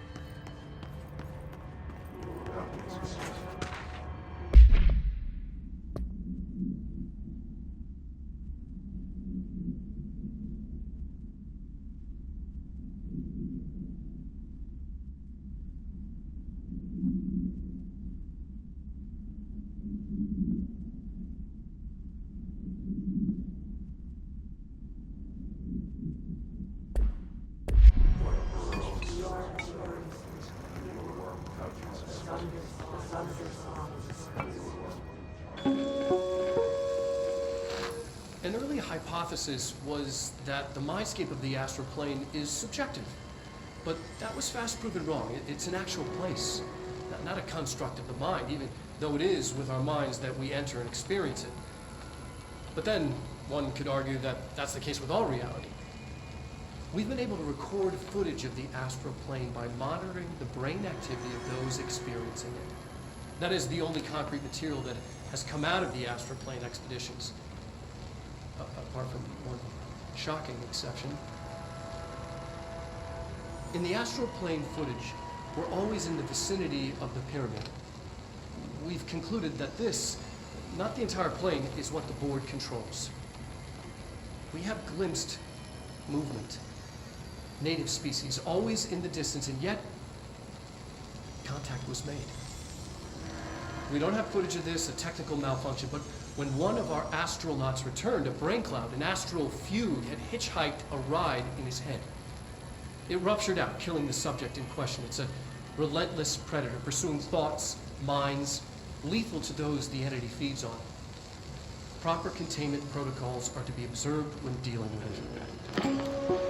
An early hypothesis was that the mindscape of the astral plane is subjective, but that was fast proven wrong. It's an actual place, not a construct of the mind, even though it is with our minds that we enter and experience it. But then one could argue that that's the case with all reality. We've been able to record footage of the astral plane by monitoring the brain activity of those experiencing it. That is the only concrete material that has come out of the astral plane expeditions, apart from one shocking exception. In the astral plane footage, we're always in the vicinity of the pyramid. We've concluded that this, not the entire plane, is what the board controls. We have glimpsed movement, native species, always in the distance, and yet contact was made. We don't have footage of this, a technical malfunction, but when one of our astronauts returned, a brain cloud, an astral fugue, had hitchhiked a ride in his head. It ruptured out, killing the subject in question. It's a relentless predator, pursuing thoughts, minds, lethal to those the entity feeds on. Proper containment protocols are to be observed when dealing with it.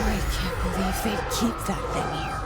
I can't believe they keep that thing here.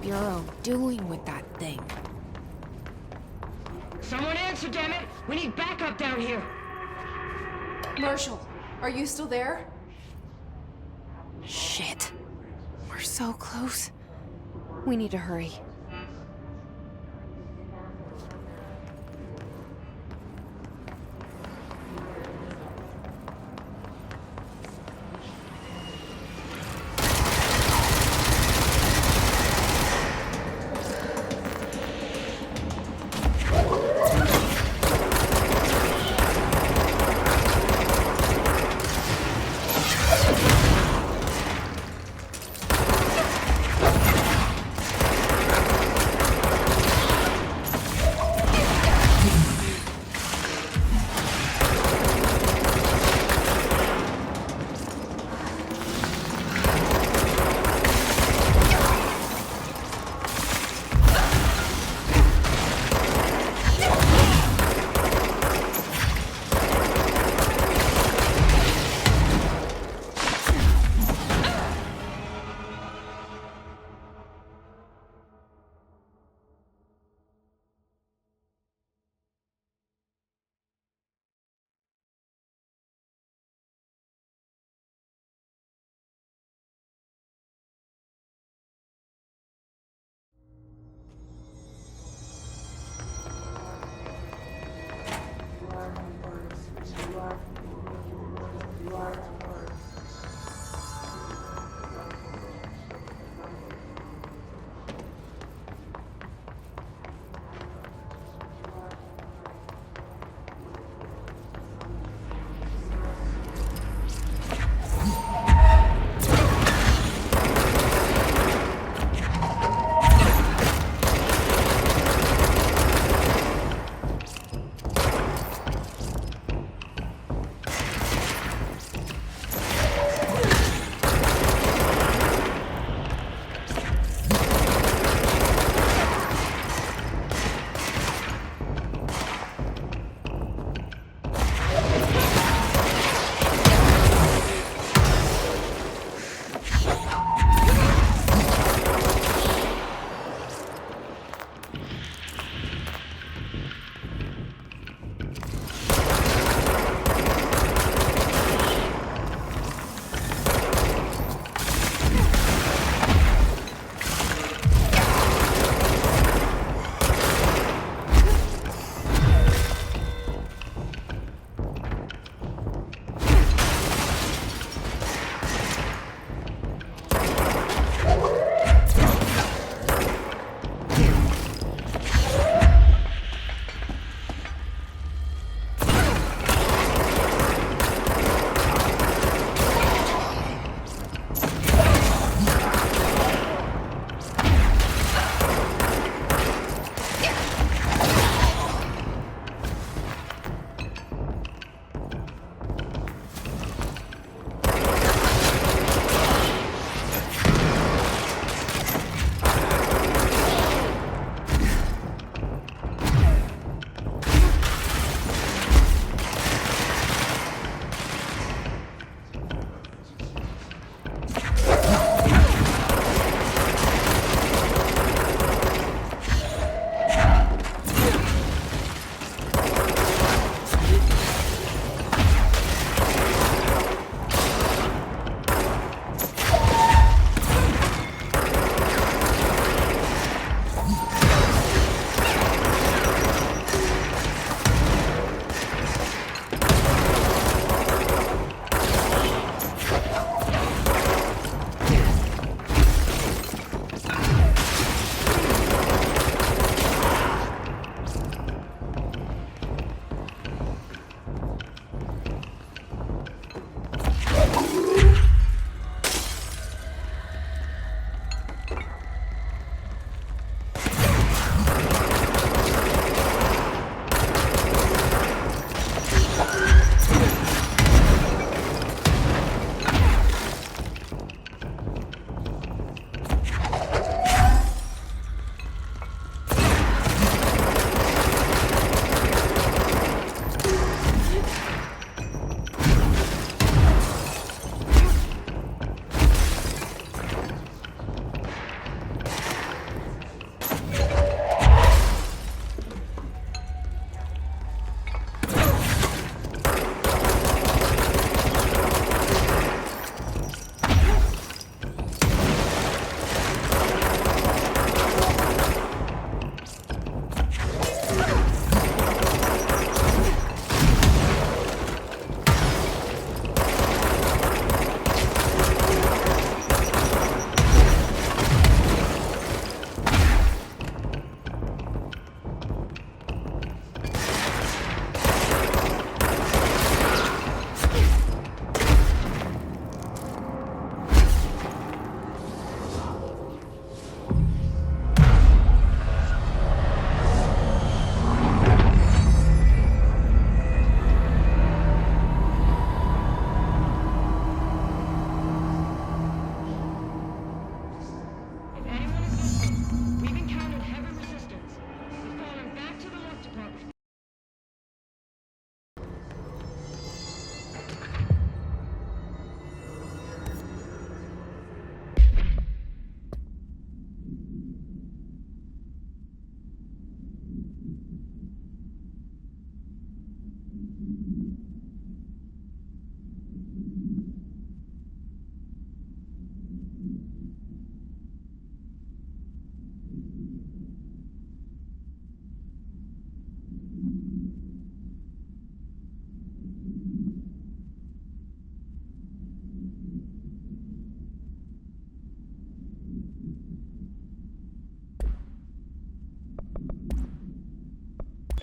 Bureau doing with that thing? Someone answer, damn it! We need backup down here! Marshall, are you still there? Shit. We're so close. We need to hurry.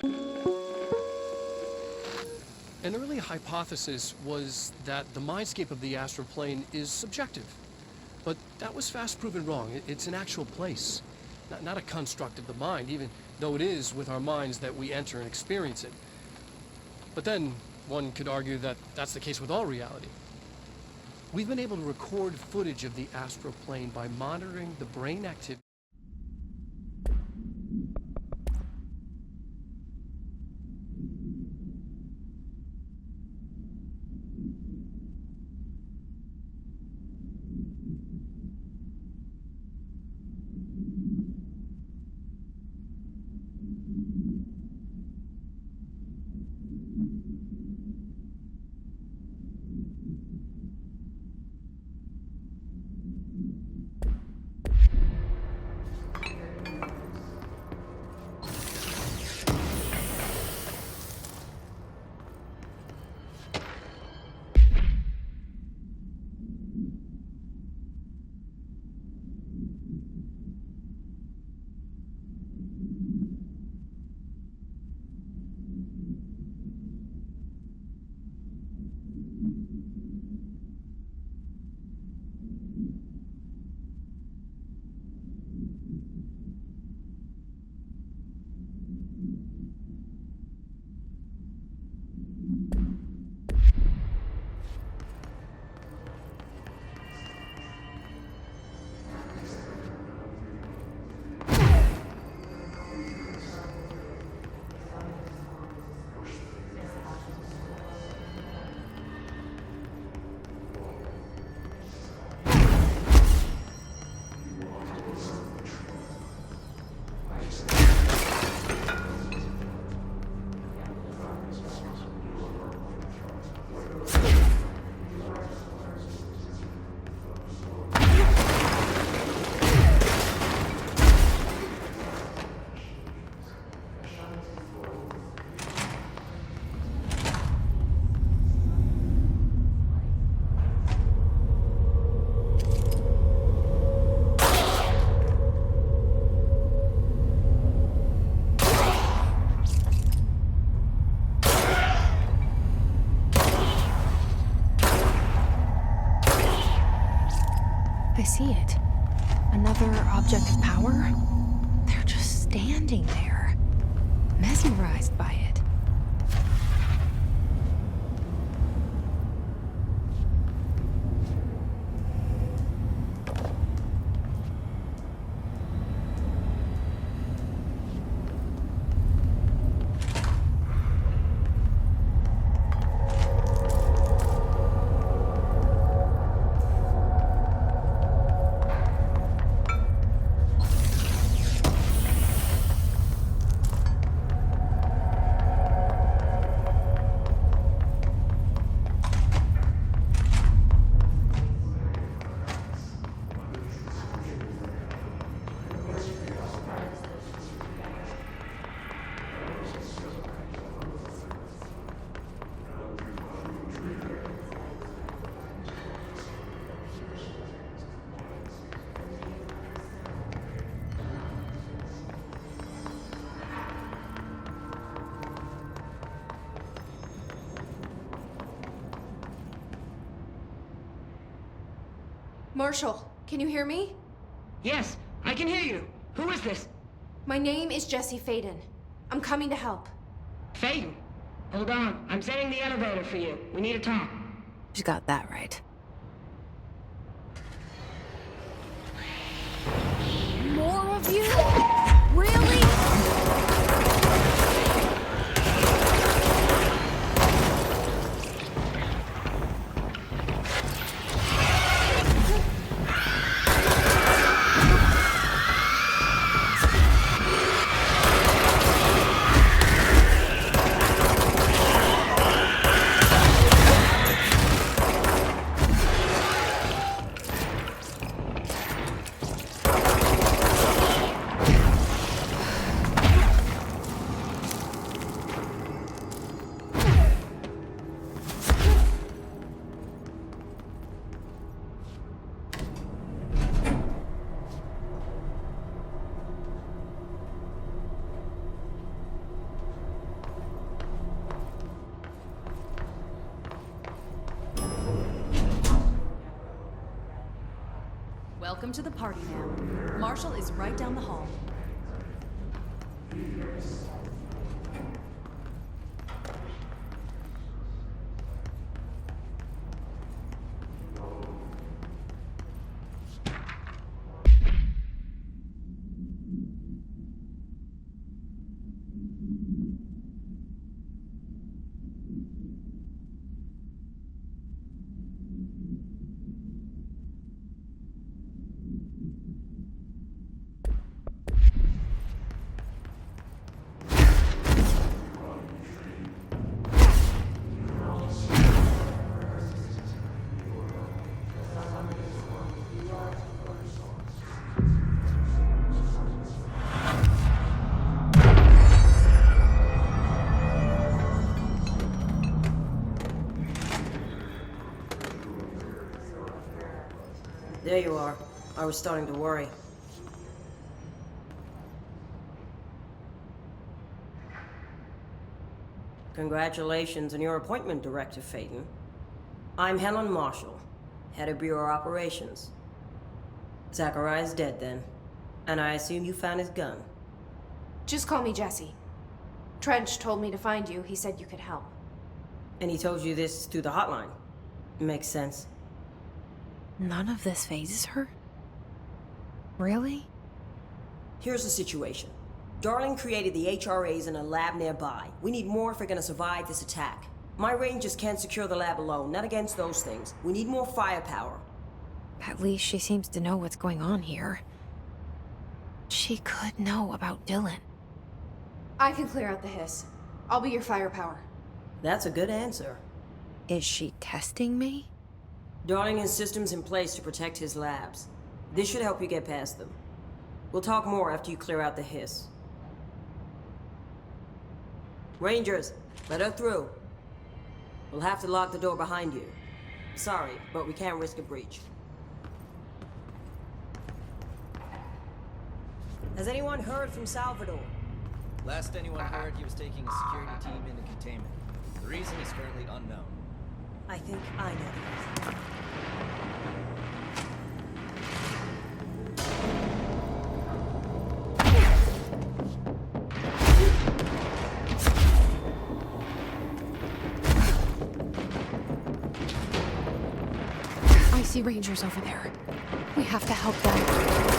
An early hypothesis was that the mindscape of the astral plane is subjective. But that was fast proven wrong. It's an actual place, not a construct of the mind, even though it is with our minds that we enter and experience it. But then, one could argue that that's the case with all reality. We've been able to record footage of the astral plane by monitoring the brain activity. I see it. Another object of power? They're just standing there, mesmerized by it. Marshall, can you hear me? Yes, I can hear you. Who is this? My name is Jesse Faden. I'm coming to help. Faden. Hold on. I'm setting the elevator for you. We need to talk. You got that right. More of you? Really? Welcome to the party, ma'am. Marshall is right down the hall. There you are. I was starting to worry. Congratulations on your appointment, Director Phaeton. I'm Helen Marshall, head of Bureau Operations. Zachariah's dead then, and I assume you found his gun. Just call me Jesse. Trench told me to find you. He said you could help. And he told you this through the hotline. Makes sense. None of this phases her? Really? Here's the situation. Darling created the HRAs in a lab nearby. We need more if we're gonna survive this attack. My rangers can't secure the lab alone, not against those things. We need more firepower. At least she seems to know what's going on here. She could know about Dylan. I can clear out the hiss. I'll be your firepower. That's a good answer. Is she testing me? Darling has systems in place to protect his labs. This should help you get past them. We'll talk more after you clear out the hiss. Rangers, let her through. We'll have to lock the door behind you. Sorry, but we can't risk a breach. Has anyone heard from Salvador? Last anyone heard, he was taking a security team into containment. The reason is currently unknown. I think I know the reason. I see Rangers over there. We have to help them.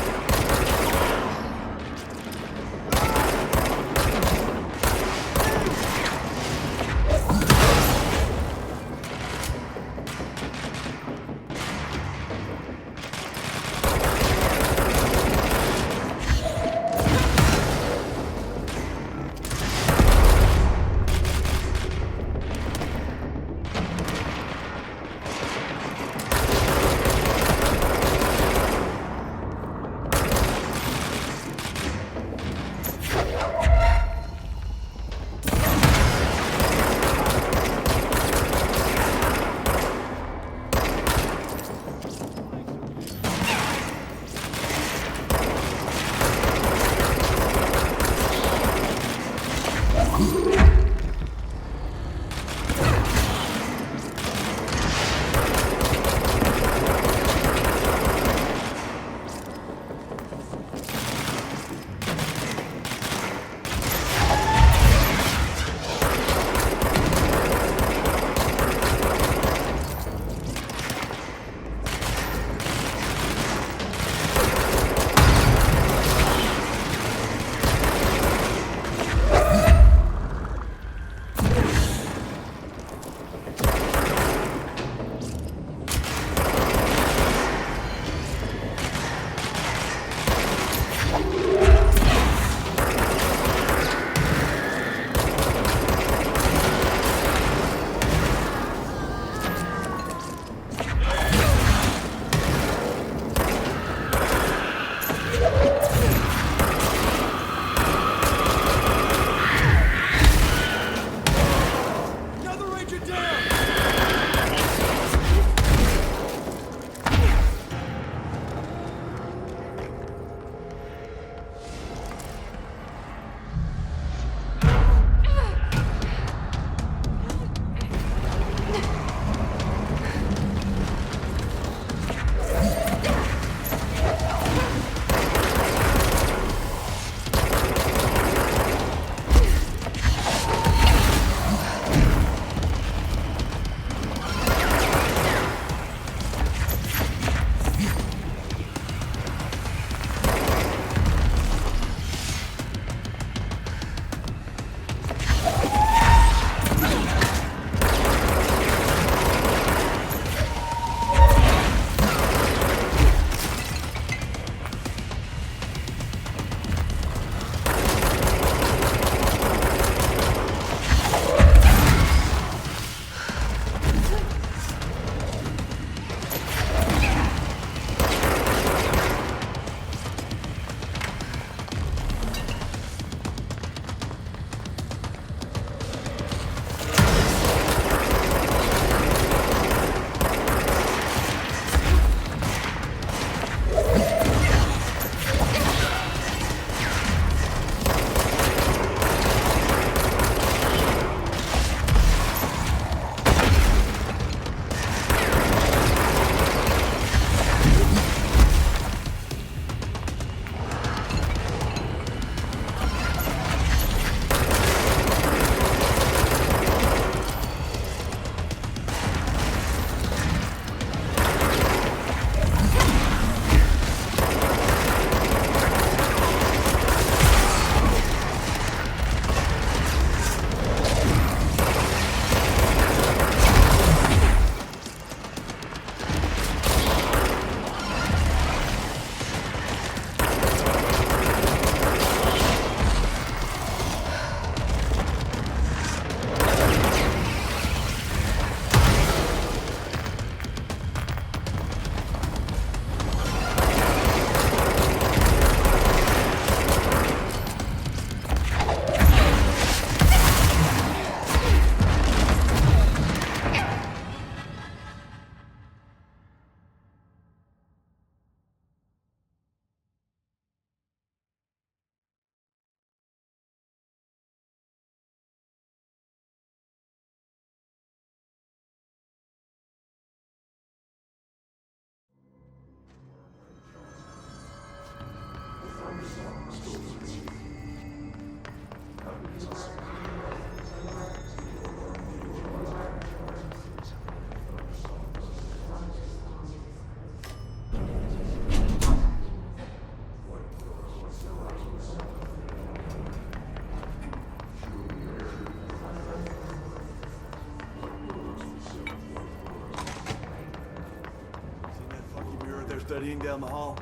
studying down the hall.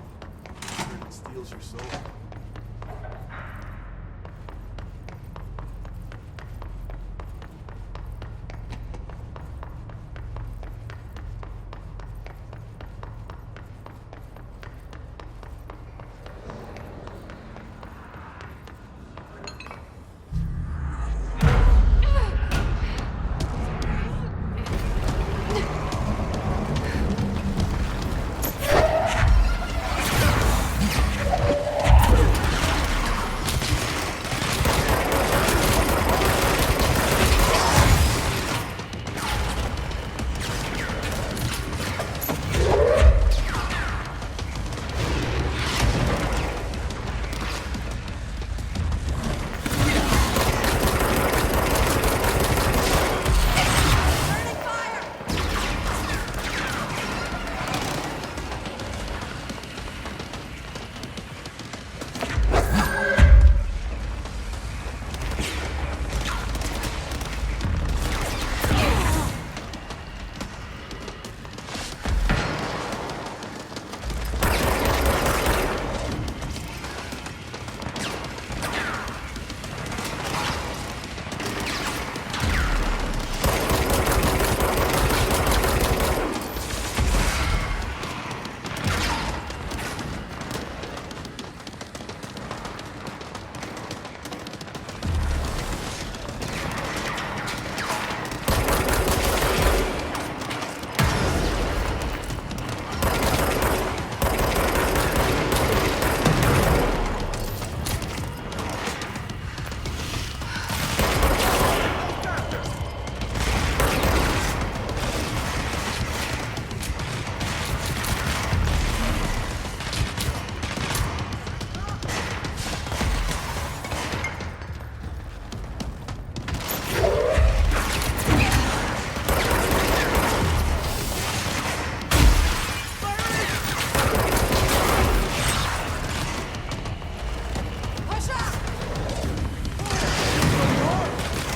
It steals your soul.